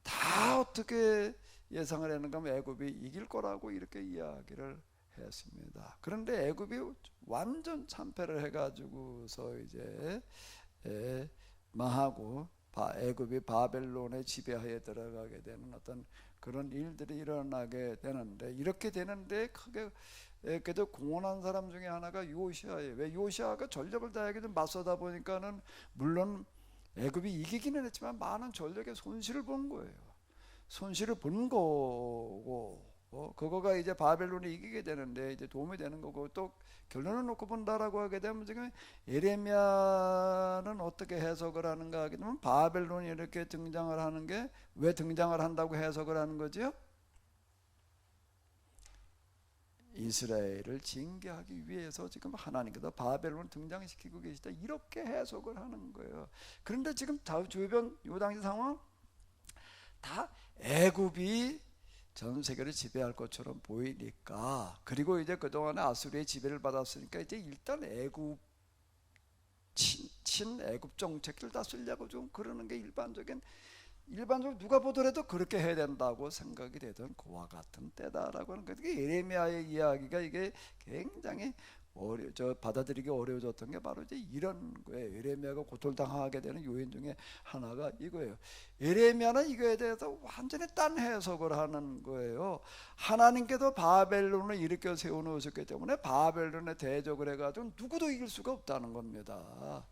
[SPEAKER 1] 다 어떻게 예상을 했는가 하면 애굽이 이길 거라고 이렇게 이야기를 했습니다. 그런데 애굽이 완전 참패를 해가지고서 이제 망하고 애굽이 바벨론의 지배하에 들어가게 되는 어떤 그런 일들이 일어나게 되는데, 이렇게 되는데 크게 그래도 공헌한 사람 중에 하나가 요시아예요. 왜? 요시아가 전력을 다하게 좀 맞서다 보니까는 물론 애굽이 이기기는 했지만 많은 전력의 손실을 본 거예요. 손실을 본 거고 그거가 이제 바벨론이 이기게 되는데 이제 도움이 되는 거고, 또 결론을 놓고 본다라고 하게 되면 지금 예레미야는 어떻게 해석을 하는가 하게 되면 바벨론이 이렇게 등장을 하는 게 왜 등장을 한다고 해석을 하는 거지요? 이스라엘을 징계하기 위해서 지금 하나님께서 바벨론을 등장시키고 계시다, 이렇게 해석을 하는 거예요. 그런데 지금 주변 요 당시 상황 다 애굽이 전 세계를 지배할 것처럼 보이니까, 그리고 이제 그동안에 아수르의 지배를 받았으니까 이제 일단 애굽 친애굽 정책을 다 쓰려고 좀 그러는 게 일반적으로 누가 보더라도 그렇게 해야 된다고 생각이 되던 그와 같은 때다라고 하는 거예요. 예레미야의 이야기가 이게 굉장히 받아들이기 어려워졌던 게 바로 이제 이런 거예요. 예레미야가 고통당하게 되는 요인 중에 하나가 이거예요. 예레미야는 이거에 대해서 완전히 딴 해석을 하는 거예요. 하나님께서 바벨론을 일으켜 세워놓으셨기 때문에 바벨론에 대적을 해가지고 누구도 이길 수가 없다는 겁니다.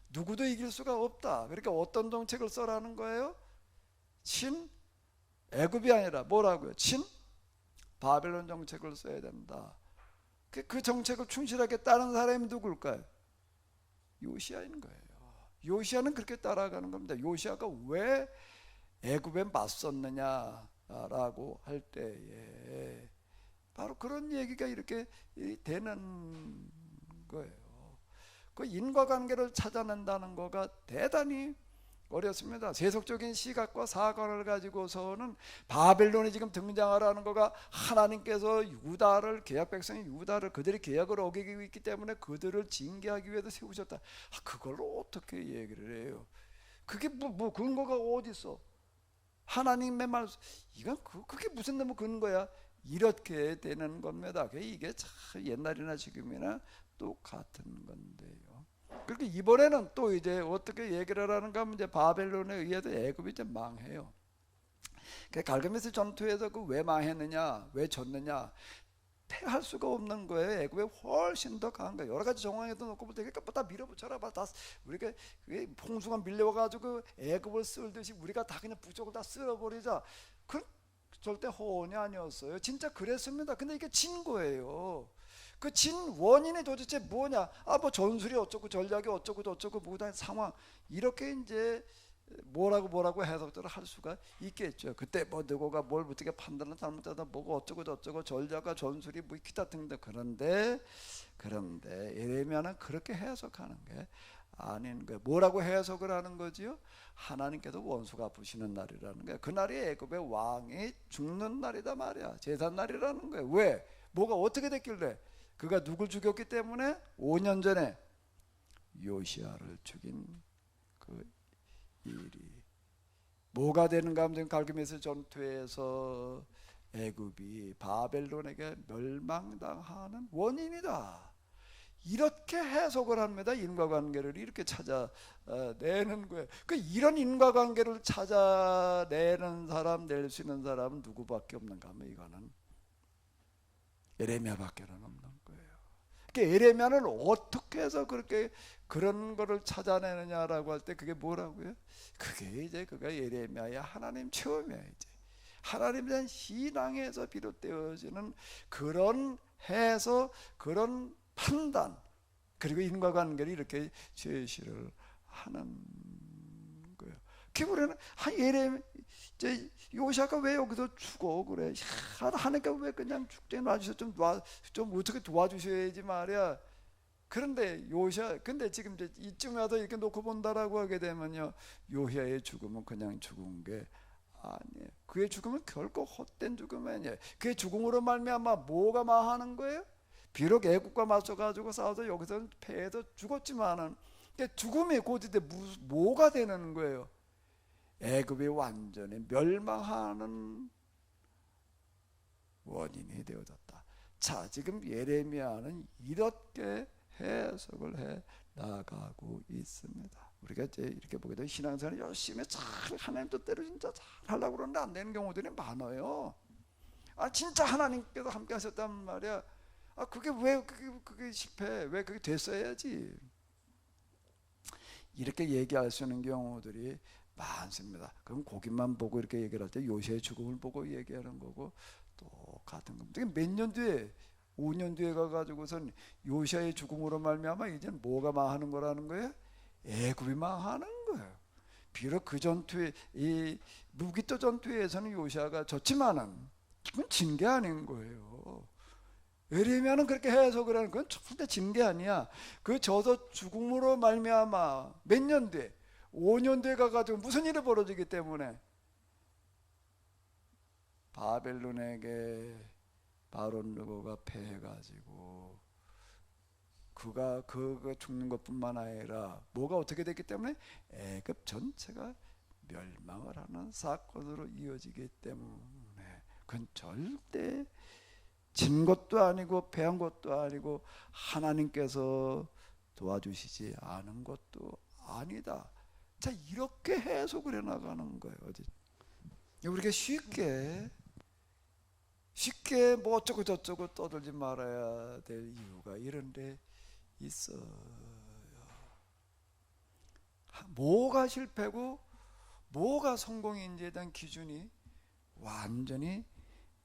[SPEAKER 1] 누구도 이길 수가 없다. 그러니까 어떤 정책을 써라는 거예요? 애굽이 아니라 뭐라고요? 바벨론 정책을 써야 된다. 그 정책을 충실하게 따른 사람이 누굴까요? 요시아인 거예요. 요시아는 그렇게 따라가는 겁니다. 요시아가 왜 애굽에 맞섰느냐라고 할 때에 바로 그런 얘기가 이렇게 되는 거예요. 그 인과관계를 찾아낸다는 거가 대단히 어렵습니다. 세속적인 시각과 사관을 가지고서는 바벨론이 지금 등장하라는 거가 하나님께서 계약 백성인 유다를 그들이 계약을 어기고 있기 때문에 그들을 징계하기 위해서 세우셨다. 그걸로 어떻게 얘기를 해요? 그게 뭐 근거가 어디 있어? 하나님의 말, 이건 그게 무슨 근거야? 이렇게 되는 겁니다. 이게 참 옛날이나 지금이나 똑같은 건데요. 그렇게 이번에는 또 이제 어떻게 얘기를 하는가 하면 이제 바벨론에 의해서 애굽이 이제 망해요. 갈그미스 전투에서 왜 망했느냐, 왜 졌느냐, 패할 수가 없는 거예요. 애굽에 훨씬 더 강한 거예요. 여러 가지 정황에도 놓고 볼 때 다 밀어붙여라, 다 우리가 홍수가 밀려와가지고 애굽을 쓸듯이 우리가 다 그냥 북쪽을 다 쓸어버리자. 그 절대 허언이 아니었어요. 진짜 그랬습니다. 근데 이게 진 거예요. 그 진 원인이 도대체 뭐냐? 뭐 전술이 어쩌고 전략이 어쩌고 뭐다 상황, 이렇게 이제 뭐라고 해석들을 할 수가 있겠죠. 그때 누구가 뭘 어떻게 판단을 잘못하다 뭐가 어쩌고 전략과 전술이 기타 등등. 그런데 예레미야는 그렇게 해석하는 게 아닌 거예요. 뭐라고 해석을 하는 거지요? 하나님께서 원수 갚으시는 날이라는 거예요. 그날이 애굽의 왕이 죽는 날이다 말이야. 제삿날이라는 거예요. 왜? 뭐가 어떻게 됐길래? 그가 누굴 죽였기 때문에 5년 전에 요시아를 죽인 그 일이 뭐가 되는가 하면 갈그미스 전투에서 애굽이 바벨론에게 멸망당하는 원인이다. 이렇게 해석을 합니다. 인과관계를 이렇게 찾아내는 거예요. 그 이런 인과관계를 찾아내는 사람, 낼 수 있는 사람은 누구밖에 없는가 하면 이거는 예레미야밖에는 없는 거예요. 그러니까 예레미야는 어떻게 해서 그렇게 그런 거를 찾아내느냐라고 할 때 그게 뭐라고요? 그게 이제 그가 예레미야의 하나님 체험이야. 이제 하나님에 대한 신앙에서 비롯되어지는 그런 해서 그런 판단 그리고 인과관계를 이렇게 제시를 하는 거예요. 기분에는 이제 요시아가 왜 여기서 죽어 그래? 하나님께 왜 그냥 죽게 놔주셔? 좀 어떻게 도와주셔야지 말이야. 그런데 근데 지금 이제 이쯤 와서 이렇게 놓고 본다라고 하게 되면요, 요시아의 죽음은 그냥 죽은 게 아니에요. 그의 죽음은 결코 헛된 죽음이 아니에요. 그의 죽음으로 말미암아 뭐가 망하는 거예요? 비록 애국과 맞서가지고 싸워서 여기서 패해서 죽었지만은 죽음이 곧 이제 뭐가 되는 거예요? 애굽이 완전히 멸망하는 원인이 되어졌다. 자, 지금 예레미야는 이렇게 해석을 해 나가고 있습니다. 우리가 이제 이렇게 보게 되면 신앙생활 열심히 잘 하나님 뜻대로 진짜 잘 하려고 그러는데 안 되는 경우들이 많아요. 진짜 하나님께서 함께 하셨단 말이야. 그게 왜 그게 실패? 왜 그게 됐어야지? 이렇게 얘기할 수 있는 경우들이 많습니다. 그럼 거기만 보고 이렇게 얘기를 할 때 요시아의 죽음을 보고 얘기하는 거고 똑같은 겁니다. 몇 년 뒤에 5년 뒤에 가가지고선 요시아의 죽음으로 말미암아 이제 뭐가 망하는 거라는 거예요? 애굽이 망하는 거예요. 비록 그 전투에 이 무기토 전투에서는 요시아가 졌지만은 그건 진 게 아닌 거예요. 예레미야는 그렇게 해석을 하는 건 절대 진 게 아니야. 그 져서 죽음으로 말미암아 몇 년 뒤에 5년 뒤에 가가지고 무슨 일이 벌어지기 때문에 바벨론에게 바론 느고가 패해가지고 그가 죽는 것뿐만 아니라 뭐가 어떻게 됐기 때문에 애굽 전체가 멸망을 하는 사건으로 이어지기 때문에 그건 절대 진 것도 아니고 패한 것도 아니고 하나님께서 도와주시지 않은 것도 아니다. 자, 이렇게 해석을 해나가는 거예요. 우리가 쉽게 뭐 어쩌고 저쩌고 떠들지 말아야 될 이유가 이런 데 있어요. 뭐가 실패고 뭐가 성공인지에 대한 기준이 완전히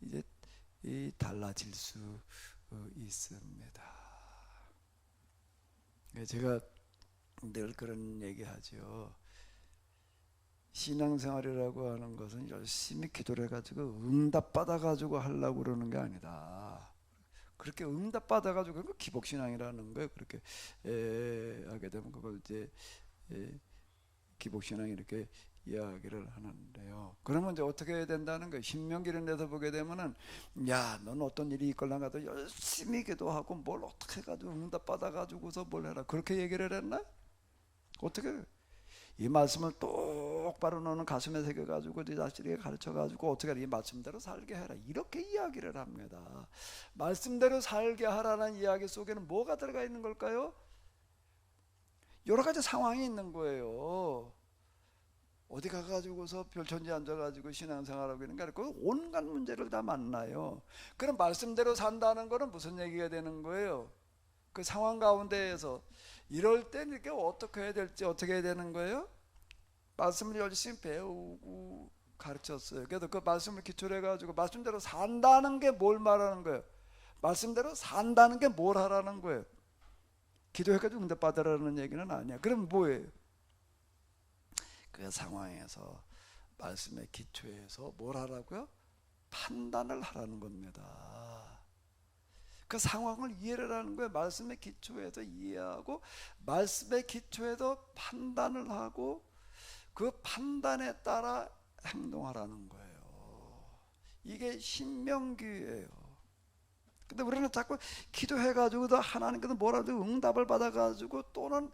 [SPEAKER 1] 이제 달라질 수 있습니다. 제가 늘 그런 얘기하죠. 신앙생활이라고 하는 것은 열심히 기도를 해가지고 응답받아가지고 하려고 그러는 게 아니다. 그렇게 응답받아가지고 그 기복신앙이라는 거예요. 그렇게 하게 되면 그걸 이제 기복신앙 이렇게 이야기를 하는데요. 그러면 이제 어떻게 해야 된다는 거예요? 신명기를 내서 보게 되면은 넌 어떤 일이 있걸랑 가도 열심히 기도하고 뭘 어떻게 해가지고 응답받아가지고서 뭘 해라. 그렇게 얘기를 했나? 어떻게 이 말씀을 똑바로 너는 가슴에 새겨가지고 네 자식에게 가르쳐가지고 어떻게 하라. 이 말씀대로 살게 해라. 이렇게 이야기를 합니다. 말씀대로 살게 하라는 이야기 속에는 뭐가 들어가 있는 걸까요? 여러 가지 상황이 있는 거예요. 어디 가가지고서 별천지 앉아가지고 신앙생활하고 있는 게 아니고 온갖 문제를 다 만나요. 그럼 말씀대로 산다는 거는 무슨 얘기가 되는 거예요? 그 상황 가운데에서 이럴 때 이렇게 어떻게 해야 될지 어떻게 해야 되는 거예요? 말씀을 열심히 배우고 가르쳤어요. 그래서 그 말씀을 기초로 해가지고 말씀대로 산다는 게 뭘 말하는 거예요? 말씀대로 산다는 게 뭘 하라는 거예요? 기도해가지고 응답받으라는 얘기는 아니야. 그럼 뭐예요? 그 상황에서 말씀의 기초에서 뭘 하라고요? 판단을 하라는 겁니다. 그 상황을 이해를 하는 거예요. 말씀의 기초에서 이해하고 말씀의 기초에서 판단을 하고 그 판단에 따라 행동하라는 거예요. 이게 신명기예요. 근데 우리는 자꾸 기도해가지고 하나님께서 뭐라도 응답을 받아가지고 또는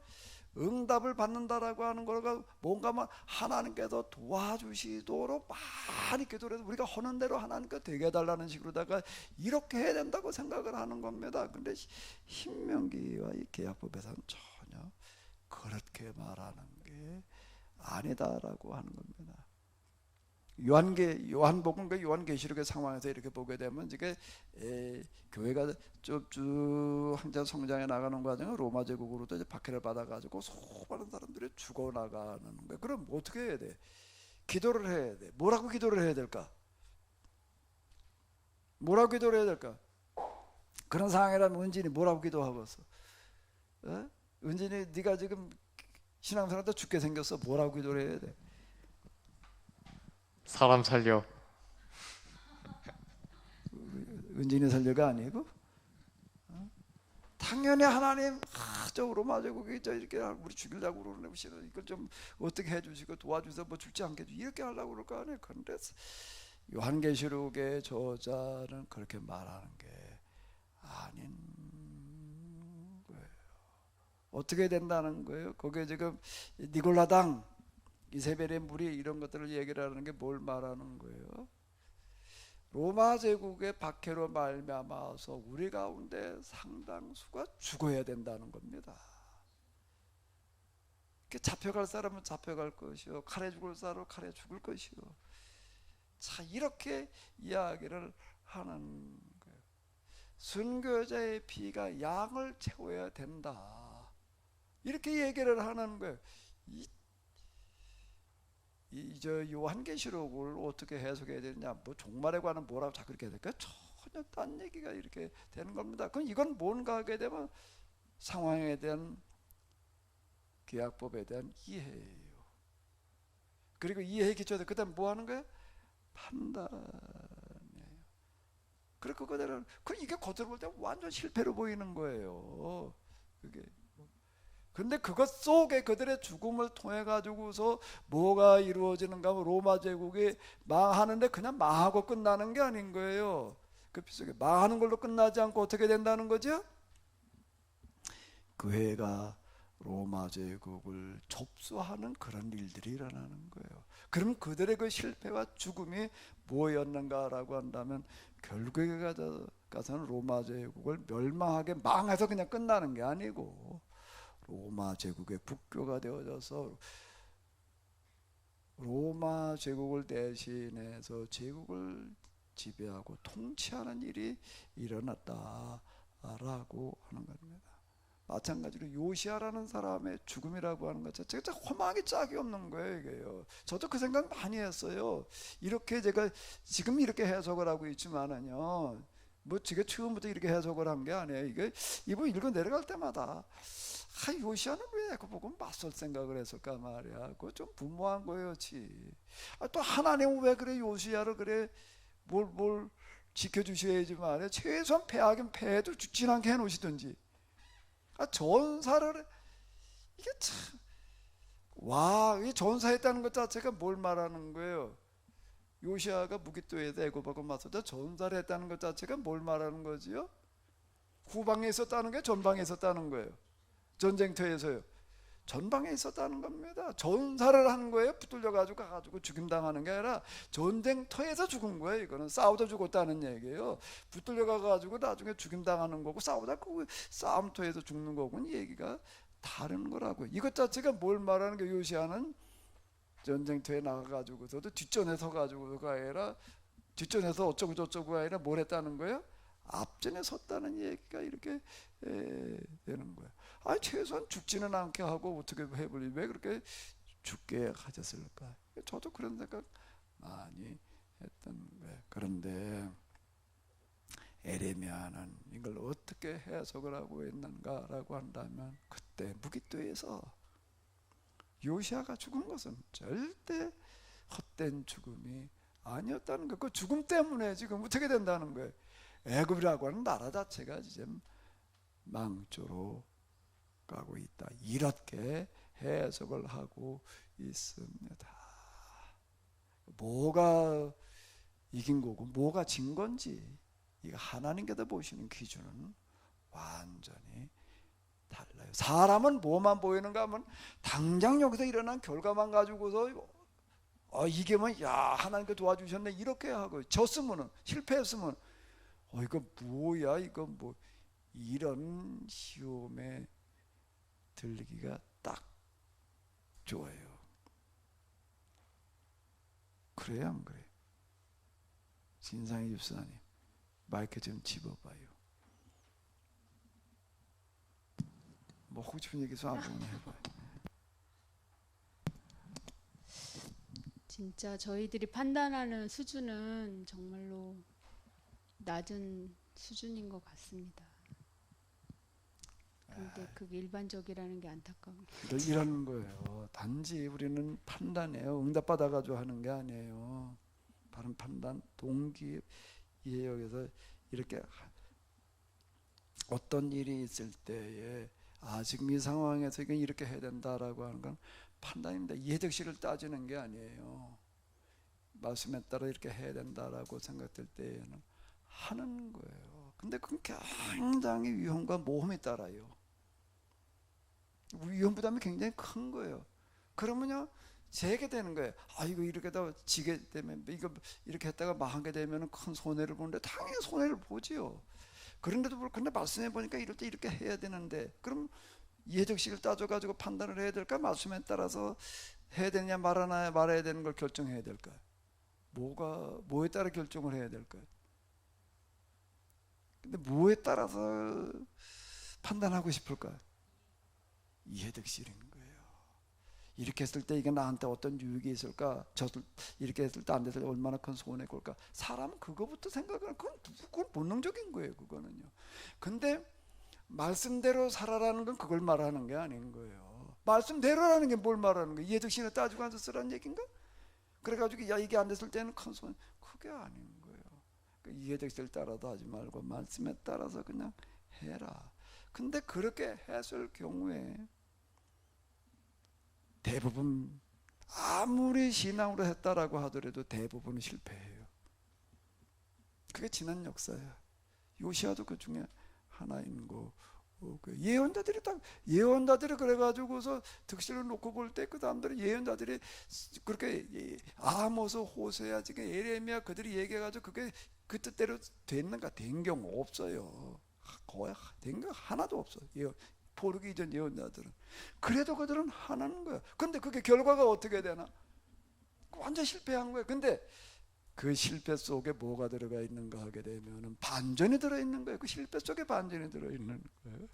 [SPEAKER 1] 응답을 받는다라고 하는 거가 뭔가 막 하나님께서 도와주시도록 많이 기도를 해서 우리가 하는 대로 하나님께 되게 해달라는 식으로다가 이렇게 해야 된다고 생각을 하는 겁니다. 근데 신명기와 이 계약법에서는 전혀 그렇게 말하는 게 아니다라고 하는 겁니다. 요한복음과 요한계시록의 상황에서 이렇게 보게 되면 이게 교회가 쭉 한참 성장해 나가는 과정에 로마 제국으로도 이제 박해를 받아가지고 수많은 사람들이 죽어 나가는 거예요. 그럼 어떻게 해야 돼? 기도를 해야 돼. 뭐라고 기도를 해야 될까? 뭐라고 기도를 해야 될까? 그런 상황이라면 은진이 뭐라고 기도하고 있어? 은진이 네가 지금 신앙생활 때 죽게 생겼어. 뭐라고 기도를 해야 돼?
[SPEAKER 3] 사람 살려.
[SPEAKER 1] 은진이 살려가 아니고 당연히 하나님 저 로마 제국이 저 이렇게 우리 죽이려고 그러는 것이는 이걸 좀 어떻게 해주시고 도와주셔서 뭐 죽지 않게 이렇게 하려고 그럴 거 아니에요. 그런데 요한계시록의 저자는 그렇게 말하는 게 아닌 거예요. 어떻게 된다는 거예요? 거기에 지금 니골라당 이세벨의 무리 이런 것들을 얘기를 하는 게 뭘 말하는 거예요? 로마 제국의 박해로 말미암아서 우리 가운데 상당수가 죽어야 된다는 겁니다. 잡혀갈 사람은 잡혀갈 것이요, 칼에 죽을 사람은 칼에 죽을 것이요. 자, 이렇게 이야기를 하는 거예요. 순교자의 피가 양을 채워야 된다. 이렇게 얘기를 하는 거예요. 저 요한계시록을 어떻게 해석해야 되느냐, 뭐 종말에 관한 뭐라고 자꾸 그렇게 해야 될까? 전혀 딴 얘기가 이렇게 되는 겁니다. 그럼 이건 뭔가 하게 되면 상황에 대한 계약법에 대한 이해예요. 그리고 이해에 기초해서 그다음 뭐 하는 거예요? 판단이에요. 그리고 그대로 이게 겉으로 볼 때 완전 실패로 보이는 거예요. 그게. 근데 그것 속에 그들의 죽음을 통해 가지고서 뭐가 이루어지는가 하면 로마 제국이 망하는데 그냥 망하고 끝나는 게 아닌 거예요. 그 속에 망하는 걸로 끝나지 않고 어떻게 된다는 거죠? 교회가 로마 제국을 접수하는 그런 일들이 일어나는 거예요. 그럼 그들의 그 실패와 죽음이 뭐였는가라고 한다면 결국에 가서는 로마 제국을 멸망하게 망해서 그냥 끝나는 게 아니고 로마 제국의 국교가 되어져서 로마 제국을 대신해서 제국을 지배하고 통치하는 일이 일어났다라고 하는 겁니다. 마찬가지로 요시아라는 사람의 죽음이라고 하는 것 자체가 허망하기 짝이 없는 거예요. 이게요. 저도 그 생각 많이 했어요. 이렇게 제가 지금 이렇게 해석을 하고 있지만은요, 뭐 제가 처음부터 이렇게 해석을 한 게 아니에요. 이게 이번 읽어 내려갈 때마다 요시아는 왜 그 보고 맞설 생각을 했을까 말이야. 그거 좀 분모한 거였지. 또 하나님은 왜 그래 요시아를 그래 뭘 지켜주셔야지 말이야. 최소한 패하긴 패해도 죽지 않게 해놓으시든지. 전사를 이게 참 이 전사했다는 것 자체가 뭘 말하는 거예요? 요시아가 무기토에서 애굽하고 맞서서 전사를 했다는 것 자체가 뭘 말하는 거지요? 후방에 있었다는 게 전방에 있었다는 거예요. 전쟁터에서요. 전방에 있었다는 겁니다. 전사를 하는 거예요. 붙들려 가지고 죽임당하는 게 아니라 전쟁터에서 죽은 거예요. 이거는 싸우다 죽었다는 얘기예요. 붙들려 가지고 나중에 죽임당하는 거고 싸우다 그 싸움터에서 죽는 거고는 얘기가 다른 거라고. 이것 자체가 뭘 말하는 게 요시아는 전쟁터에 나가가지고서도 뒷전에 서가지고가 아니라 뒷전에서 어쩌고 저쩌고가 아니라 뭘 했다는 거예요? 앞전에 섰다는 얘기가 이렇게 되는 거예요. 최소한 죽지는 않게 하고 어떻게 해버리 왜 그렇게 죽게 하셨을까? 저도 그런 생각 많이 했던 거예요. 그런데 에레미야는 이걸 어떻게 해석을 하고 있는가라고 한다면 그때 무기토에서 요시아가 죽은 것은 절대 헛된 죽음이 아니었다는 거. 그 죽음 때문에 지금 어떻게 된다는 거예요? 애굽이라고 하는 나라 자체가 이제 망조로 가고 있다. 이렇게 해석을 하고 있습니다. 뭐가 이긴 거고 뭐가 진 건지 이거 하나님께서 보시는 기준은 완전히 달라요. 사람은 뭐만 보이는가 하면 당장 여기서 일어난 결과만 가지고서 이게 뭐 야 하나님께 도와주셨네 이렇게 하고, 졌으면은 실패했으면 이거 뭐야 이거 뭐, 이런 시험에 들기가 딱 좋아요. 그래요 안 그래요? 진상희 집사님 마이크 좀 집어봐요. 뭐 하고 싶은 얘기 있으면 한번 해봐요.
[SPEAKER 4] 진짜 저희들이 판단하는 수준은 정말로 낮은 수준인 것 같습니다. 근데 그게 일반적이라는 게 안타까운 게.
[SPEAKER 1] 이러는 거예요. 단지 우리는 판단해요. 응답받아가지고 하는 게 아니에요. 바른 판단, 동기, 이해력에서 이렇게 어떤 일이 있을 때에 지금 이 상황에서 이건 이렇게 해야 된다라고 하는 건 판단입니다. 이해득실을 따지는 게 아니에요. 말씀에 따라 이렇게 해야 된다라고 생각될 때에는 하는 거예요. 근데 그건 굉장히 위험과 모험이 따라요. 위험 부담이 굉장히 큰 거예요. 그러면요 재게 되는 거예요. 이거 이렇게 하다가 지게 되면, 이거 이렇게 했다가 망하게 되면 큰 손해를 보는데 당연히 손해를 보지요. 그런데도 불구하고 근데 말씀해 보니까 이럴 때 이렇게 해야 되는데, 그럼 이해적식을 따져가지고 판단을 해야 될까? 말씀에 따라서 해야 되느냐 말아야 되는 걸 결정해야 될까? 뭐에 따라 결정을 해야 될까? 근데 뭐에 따라서 판단하고 싶을까? 이해득실인 거예요. 이렇게 했을 때 이게 나한테 어떤 유익이 있을까? 이렇게 했을 때 안 됐을 때 얼마나 큰 손해가 올까? 사람은 그거부터 생각하는, 그건 본능적인 거예요. 그거는요. 근데 말씀대로 살아라는 건 그걸 말하는 게 아닌 거예요. 말씀대로라는 게 뭘 말하는 거예요? 이해득실을 따지고 앉아서 쓰라는 얘기인가? 그래가지고 이게 안 됐을 때는 큰 손해, 그게 아닌 거예요. 이해득실 따라도 하지 말고 말씀에 따라서 그냥 해라. 근데 그렇게 했을 경우에 대부분 아무리 신앙으로 했다라고 하더라도 대부분은 실패해요. 그게 지난 역사야. 요시아도 그 중에 하나인 거. 예언자들이 그래가지고서 득실을 놓고 볼 때 그 다음들은 예언자들이 그렇게 아모스, 호세아, 지금 예레미야 그들이 얘기해가지고 그게 그 뜻대로 됐는가? 된 경우 없어요. 거의 된 거 하나도 없어. 포르기 이전 예언자들은. 그래도 그들은 하나는 거야. 근데 그게 결과가 어떻게 되나? 완전 실패한 거야. 근데 그 실패 속에 뭐가 들어가 있는가 하게 되면은 반전이 들어있는 거예요. 그 실패 속에 반전이 들어있는 거예요.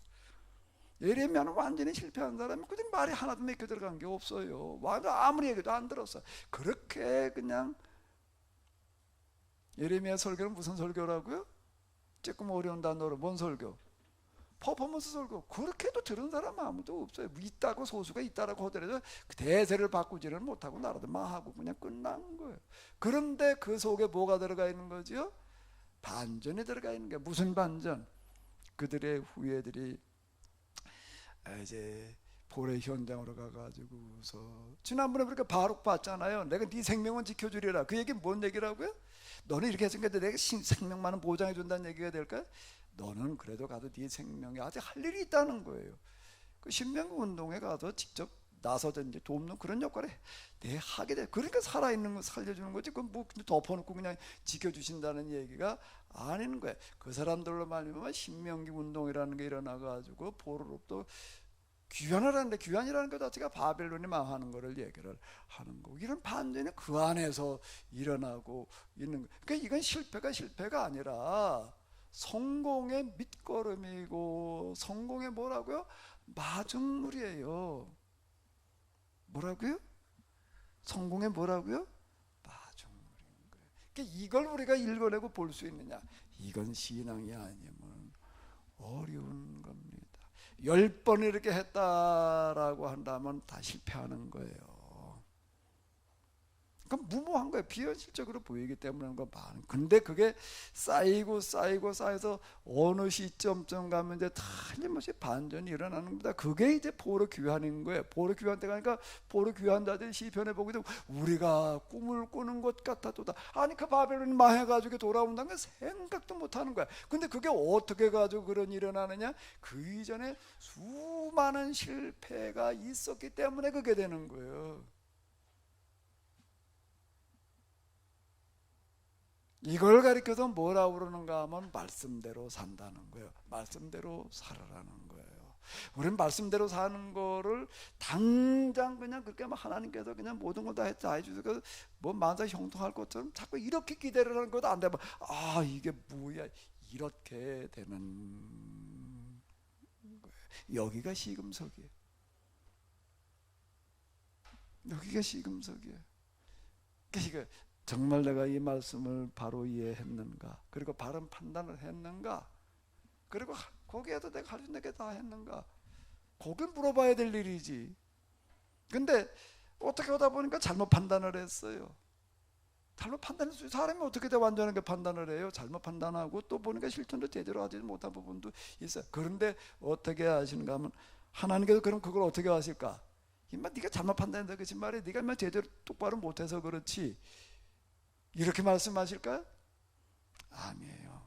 [SPEAKER 1] 예레미야는 완전히 실패한 사람이 그들 말이 하나도 맥혀 들어간 게 없어요. 아무리 얘기도 안 들었어. 그렇게 그냥. 예레미야 설교는 무슨 설교라고요? 조금 어려운 단어로 뭔 설교? 퍼포먼스 설교. 그렇게도 들은 사람 아무도 없어요. 있다고 소수가 있다라고 하더라도 그 대세를 바꾸지를 못하고 나라도 망하고 그냥 끝난 거예요. 그런데 그 속에 뭐가 들어가 있는 거죠? 반전이 들어가 있는 게. 무슨 반전? 그들의 후예들이 이제 볼의 현장으로 가가지고서 지난번에 그렇게 바룩 봤잖아요. 내가 네 생명은 지켜주리라. 그 얘기 뭔 얘기라고요? 너는 이렇게 했으니까 내가 생명만은 보장해 준다는 얘기가 될까요? 너는 그래도 가도 네 생명에 아직 할 일이 있다는 거예요. 그 신명기 운동에 가서 직접 나서든지 돕는 그런 역할을 내 하게 돼. 그러니까 살아있는 거 살려주는 거지. 그건 뭐 덮어놓고 그냥 지켜주신다는 얘기가 아닌 거예요. 그 사람들로 말미암아 신명기 운동이라는 게 일어나가지고 포로로부터 귀환을 하는데, 귀환이라는 것 자체가 바벨론이 망하는 거를 얘기를 하는 거고, 이런 반전이 그 안에서 일어나고 있는 거예요. 그러니까 이건 실패가 아니라 성공의 밑거름이고, 성공의 뭐라고요? 마중물이에요. 뭐라고요? 성공의 뭐라고요? 마중물인 거예요. 그러니까 이걸 우리가 읽어내고 볼 수 있느냐? 이건 신앙이 아니면 어려운 겁니다. 10번 이렇게 했다라고 한다면 다 실패하는 거예요. 그럼 무모한 거예요. 비현실적으로 보이기 때문에 그런 거 많은. 근데 그게 쌓여서 어느 시점쯤 가면 이제 틀림없이 반전이 일어나는 겁니다. 그게 이제 포로 귀환인 거예요. 포로 귀환 때 가니까 포로 귀환자들이 시편에 보기도 우리가 꿈을 꾸는 것 같아도다. 아니 그 바벨론이 망해가지고 돌아온다는 건 생각도 못하는 거야. 근데 그게 어떻게 가지고 그런 일이 일어나느냐? 그 이전에 수많은 실패가 있었기 때문에 그게 되는 거예요. 이걸 가리켜서 뭐라고 그러는가 하면 말씀대로 산다는 거예요. 말씀대로 살아라는 거예요. 우리는 말씀대로 사는 거를 당장 그냥 그렇게 막 하나님께서 그냥 모든 걸 다 해주셔서 뭐 만사 형통할 것처럼 자꾸 이렇게 기대를 하는 것도 안 되면 아 이게 뭐야 이렇게 되는 거예요. 여기가 시금석이에요. 여기가 시금석이에요. 그러니까 정말 내가 이 말씀을 바로 이해했는가? 그리고 바른 판단을 했는가? 그리고 거기에도 내가 할 수 있는 게 다 했는가? 거긴 물어봐야 될 일이지. 근데 어떻게 하다 보니까 잘못 판단을 했어요. 잘못 판단했어요. 사람이 어떻게 완전하게 판단을 해요? 잘못 판단하고 또 보니까 실천도 제대로 하지 못한 부분도 있어요. 그런데 어떻게 하시는가 하면 하나님께서 그럼 그걸 어떻게 하실까? 임마 네가 잘못 판단했다 그치 말이야. 네가 임마 제대로 똑바로 못해서 그렇지. 이렇게 말씀하실까요? 아니에요.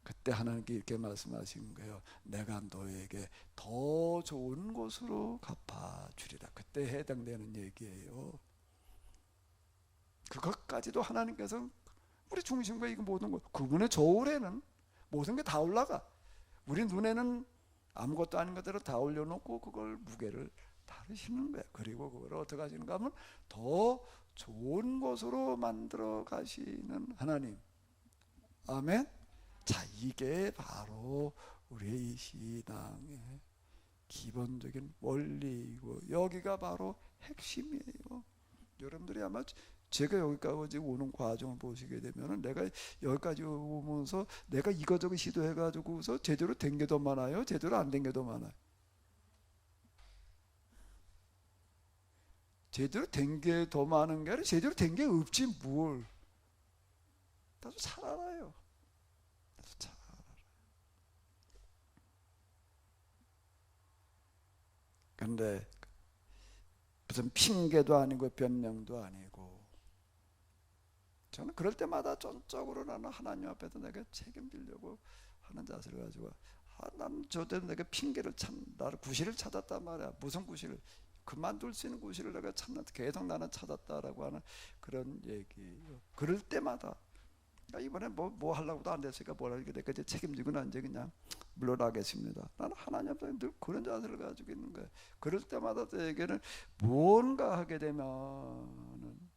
[SPEAKER 1] 그때 하나님께 이렇게 말씀하신 거예요. 내가 너에게 더 좋은 곳으로 갚아주리라. 그때 해당되는 얘기예요. 그것까지도 하나님께서 우리 중심과 이거 모든 것 그분의 저울에는 모든 게 다 올라가. 우리 눈에는 아무것도 아닌 것대로 다 올려놓고 그걸 무게를 다루시는 거예요. 그리고 그걸 어떻게 하시는가 하면 더 좋은 곳으로 만들어 가시는 하나님. 아멘. 자, 이게 바로 우리의 신앙의 기본적인 원리이고 여기가 바로 핵심이에요. 여러분들이 아마 제가 여기까지 오는 과정을 보시게 되면은 내가 여기까지 오면서 내가 이거저거 시도해가지고서 제대로 된 게 더 많아요? 제대로 안 된 게 더 많아요? 제대로 된 게 더 많은 게 아니라 제대로 된 게 없지 뭘. 나도 잘 알아요. 나도 잘 알아요. 근데 무슨 핑계도 아니고 변명도 아니고 저는 그럴 때마다 전적으로 나는 하나님 앞에서 내가 책임지려고 하는 자세를 가지고 난 저때 내가 핑계를 나를 구실을 찾았단 말이야. 무슨 구실을? 그만둘 수 있는 구실을 내가 찾는다. 계속 나는 찾았다라고 하는 그런 얘기예요. 그럴 때마다 이번에 뭐 하려고도 안 됐으니까 뭘 하게 내가 이제 책임지고 난 이제 그냥 물러나겠습니다. 나는 하나님 앞에 늘 그런 자세를 가지고 있는 거예요. 그럴 때마다 저에게는 무언가 하게 되면은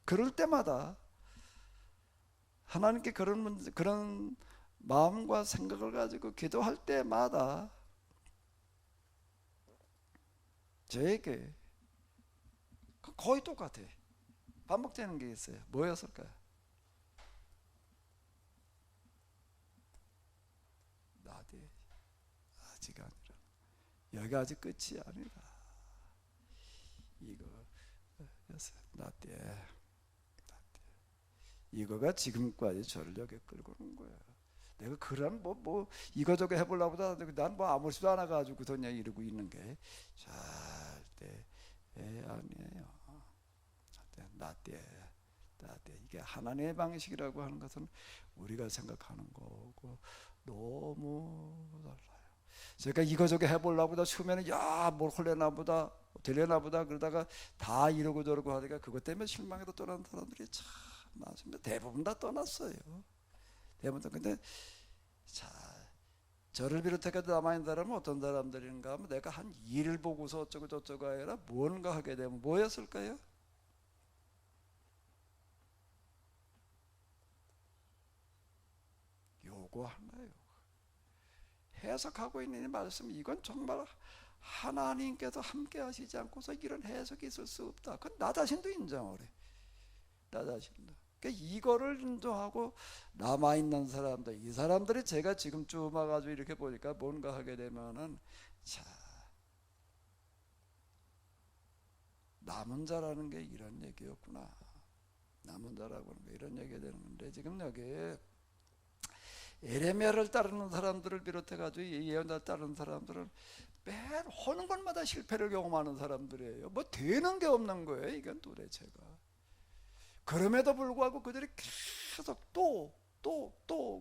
[SPEAKER 1] 그럴 때마다 하나님께 그런 마음과 생각을 가지고 기도할 때마다 저에게 거의 똑같아. 반복되는 게 있어요. 뭐였을까요? 나대 아직 아니라 여기 아직 끝이 아니다. 이거였어요. 나대 이거가 지금까지 저를 여기 끌고 오는 거예요. 내가 그런 뭐 이거저거 해보려보다 난 뭐 아무렇지도 않아 가지고 그냥 이러고 있는 게 절대 아니에요. 나대 이게 하나님의 방식이라고 하는 것은 우리가 생각하는 거고 너무 달라요. 제가 이거저거 해보려보다 처음에는 뭘 홀려나 보다 되려나 보다 그러다가 다 이러고 저러고 하니까 그것 때문에 실망해서 떠나는 사람들이 참 많습니다. 대부분 다 떠났어요. 대부분 다. 근데 자, 저를 비롯해서 남아있는 사람은 어떤 사람들인가 하면 내가 한 일을 보고서 어쩌고 저쩌고 아니라 뭔가 하게 되면 뭐였을까요? 요거 하나요. 해석하고 있는 이 말씀 이건 정말 하나님께서 함께 하시지 않고서 이런 해석이 있을 수 없다. 그건 나 자신도 인정을 해. 나 자신도. 그러니까 이거를 인정하고 남아있는 사람들, 이 사람들이 제가 지금 쭉 와가지고 이렇게 보니까 뭔가 하게 되면은 자 남은 자라는 게 이런 얘기였구나. 남은 자라고 하는 게 이런 얘기가 되는 건데, 지금 여기 에레미야를 따르는 사람들을 비롯해 가지고 예언자를 따르는 사람들은 매일 하는 것마다 실패를 경험하는 사람들이에요. 뭐 되는 게 없는 거예요, 이건 도대체가. 그럼에도 불구하고 그들이 계속 또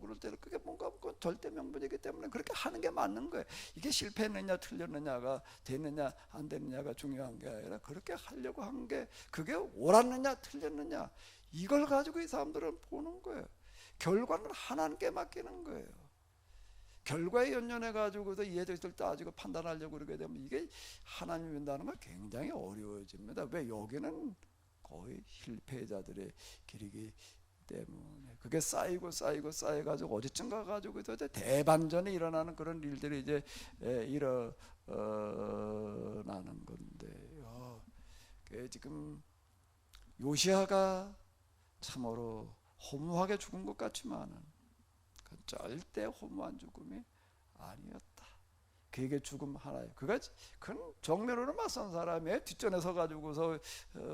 [SPEAKER 1] 그럴 때는 그게 뭔가 절대 명분이기 때문에 그렇게 하는 게 맞는 거예요. 이게 실패했느냐 틀렸느냐가, 됐느냐 안 됐느냐가 중요한 게 아니라 그렇게 하려고 한 게 그게 옳았느냐 틀렸느냐, 이걸 가지고 이 사람들은 보는 거예요. 결과는 하나님께 맡기는 거예요. 결과에 연연해 가지고서 이해적을 따지고 판단하려고 그러게 되면 이게 하나님이 된다는 건 굉장히 어려워집니다. 왜? 여기는 거의 실패자들의 길이기 때문에 그게 쌓이고 쌓여가지고 어디쯤가 가지고 이제 대반전이 일어나는 그런 일들이 이제 일어나는 건데요. 지금 요시아가 참으로 허무하게 죽은 것 같지만은 그 절대 허무한 죽음이 아니었다. 그에게 죽음 하나예요. 그건 정면으로 맞선 사람이에요. 뒷전에 서 가지고서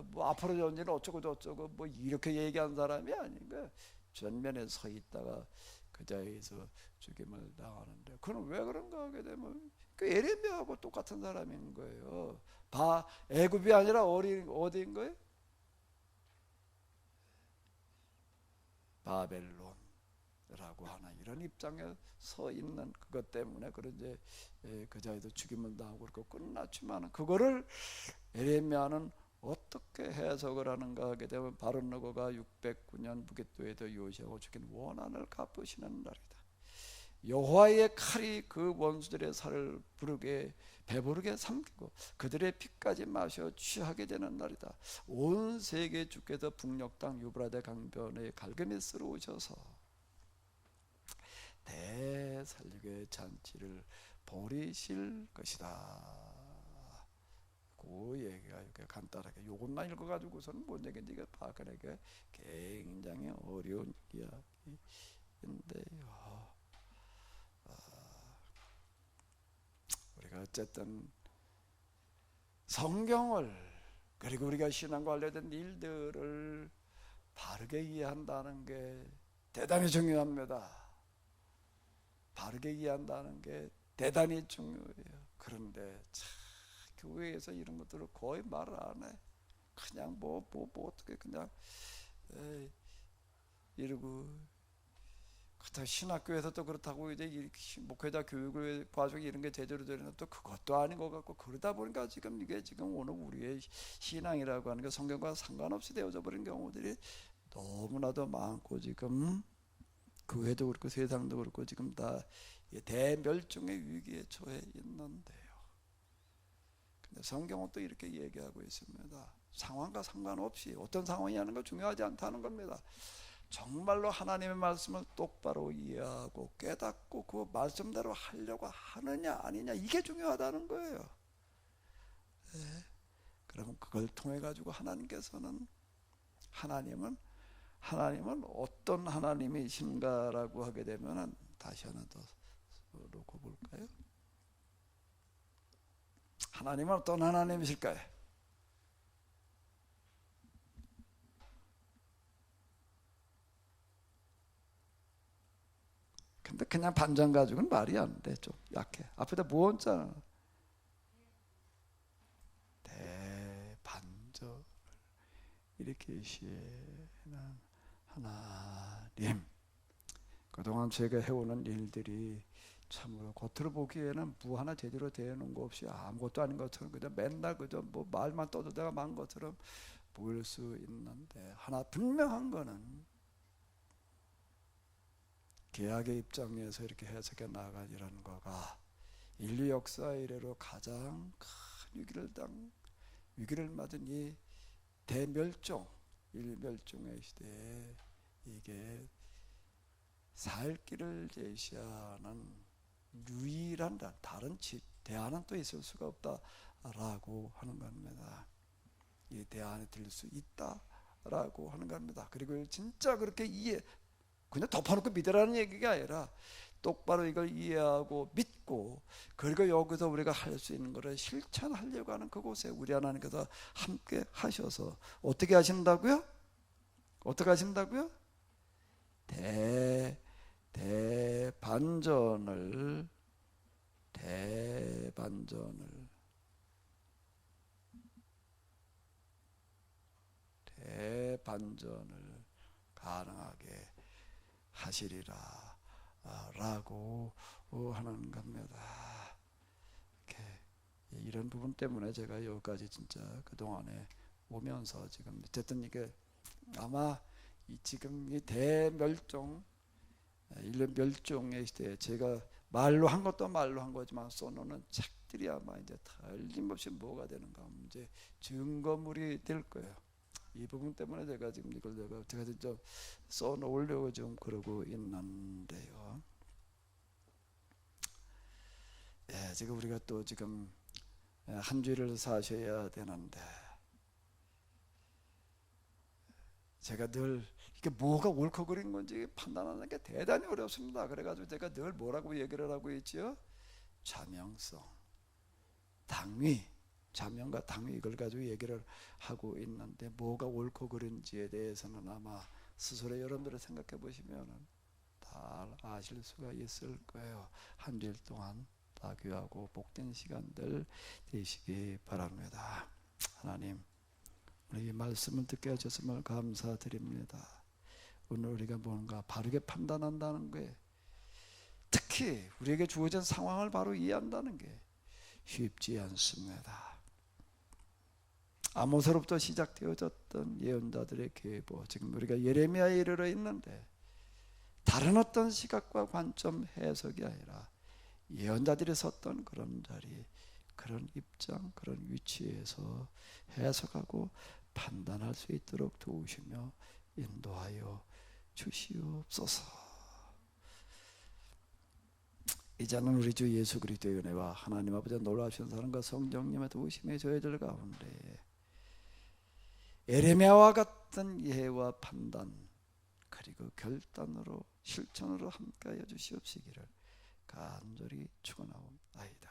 [SPEAKER 1] 뭐 앞으로 전진을 어쩌고 저쩌고 뭐 이렇게 얘기한 사람이 아닌가. 전면에 서 있다가 그 자리에서 죽임을 당하는데, 그건 왜 그런가 하게 되면 그 에레미야하고 똑같은 사람인 거예요. 애굽이 아니라 어디인 거예요? 바벨론이라고 하는 이런 입장에 서 있는 그것 때문에 그런 이제 그 자리에서 죽임을 당하고 그렇게 끝났지만, 그거를 에레미야는 어떻게 해석을 하는가 하게 되면 바른너거가 609년 무게도에도 요시아가 죽인 원한을 갚으시는 날이다. 여호와의 칼이 그 원수들의 살을 배부르게 삼키고 그들의 피까지 마셔 취하게 되는 날이다. 온 세계 주께서 북녘 땅 유브라데 강변에 갈금이 쓰러오셔서 대살육의 잔치를 벌이실 것이다. 그 얘기가 이렇게 간단하게 요것만 읽어가지고서는 뭔 얘기인지 이게 파악하기가 굉장히 어려운 이야기인데요. 우리가 어쨌든 성경을, 그리고 우리가 신앙과 관련된 일들을 바르게 이해한다는 게 대단히 중요합니다. 바르게 이해한다는 게 대단히 중요해요. 그런데 참 교회에서 이런 것들을 거의 말을 안 해. 그냥 뭐 어떻게 그냥 이러고, 그렇다 신학교에서 또 그렇다고 이제 목회자 교육을 과정이 이런 게 제대로 되는 또 그것도 아닌 것 같고, 그러다 보니까 이게 지금 오늘 우리의 신앙이라고 하는 게 성경과 상관없이 되어져 버린 경우들이 너무나도 많고, 지금 교회도 그렇고 세상도 그렇고 지금 다 대멸종의 위기에 처해 있는데요. 근데 성경은 또 이렇게 얘기하고 있습니다. 상황과 상관없이 어떤 상황이냐는 거 중요하지 않다는 겁니다. 정말로 하나님의 말씀을 똑바로 이해하고 깨닫고 그 말씀대로 하려고 하느냐 아니냐, 이게 중요하다는 거예요. 네. 그러면 그걸 통해 가지고 하나님은 어떤 하나님이신가라고 하게 되면은 다시 하나 더 놓고 볼까요? 하나님은 어떤 하나님이실까요? 근데 그냥 반전 가지고는 말이 안 돼. 좀 약해. 앞에다 무언자는 대반전을 일으키시는 하나님. 그동안 제가 해오는 일들이 참으로 겉으로 보기에는 뭐 하나 제대로 되는 거 없이 아무것도 아닌 것처럼 그냥 맨날 그저 뭐 말만 떠들다가 만 것처럼 보일 수 있는데, 하나 분명한 거는 개혁의 입장에서 이렇게 해석해 나가지라는 거가 인류 역사 이래로 가장 큰 위기를 맞은 이 일멸종의 시대에 이게 살 길을 제시하는 유일한 다른 대안은 또 있을 수가 없다라고 하는 겁니다. 이 대안에 들릴 수 있다라고 하는 겁니다. 그리고 진짜 그렇게 그냥 덮어놓고 믿으라는 얘기가 아니라 똑바로 이걸 이해하고 믿고, 그리고 여기서 우리가 할 수 있는 것을 실천하려고 하는 그곳에 우리 하나님께서 함께 하셔서 어떻게 하신다고요? 어떻게 하신다고요? 대반전을 가능하게 하시리라 라고 하는 겁니다. 이렇게 이런 부분 때문에 제가 여기까지 진짜 그동안에 오면서 지금 어쨌든 이게 아마 지금 이 대멸종, 인류 멸종의 시대에 제가 말로 한 것도 말로 한 거지만 써놓는 책들이 아마 이제 틀림없이 뭐가 되는가 하면 이제 증거물이 될 거예요. 이 부분 때문에 제가 지금 이걸 제가 좀 써놓으려고 좀 그러고 있는데요. 예, 지금 우리가 또 지금 한 주일을 사셔야 되는데, 제가 늘 이게 뭐가 옳고 그린 건지 판단하는 게 대단히 어렵습니다. 그래가지고 제가 늘 뭐라고 얘기를 하고 있지요? 자명성, 당위, 자명과 당위, 이걸 가지고 얘기를 하고 있는데, 뭐가 옳고 그른지에 대해서는 아마 스스로 여러분들이 생각해 보시면 다 아실 수가 있을 거예요. 한 주일 동안 다 귀하고 복된 시간들 되시기 바랍니다. 하나님, 우리 이 말씀을 듣게 하셨음을 감사드립니다. 오늘 우리가 뭔가 바르게 판단한다는 게, 특히 우리에게 주어진 상황을 바로 이해한다는 게 쉽지 않습니다. 아모스로부터 시작되어졌던 예언자들의 계보, 지금 우리가 예레미야에 이르러 있는데, 다른 어떤 시각과 관점 해석이 아니라 예언자들이 섰던 그런 자리, 그런 입장, 그런 위치에서 해석하고 판단할 수 있도록 도우시며 인도하여 주시옵소서. 이제는 우리 주 예수 그리스도의 은혜와 하나님 아버지의 놀라우신 사랑과 성령님의 도우심에 저희들 가운데 에레미야와 같은 이해와 판단, 그리고 결단으로 실천으로 함께하여 주시옵시기를 간절히 축원하옵나이다.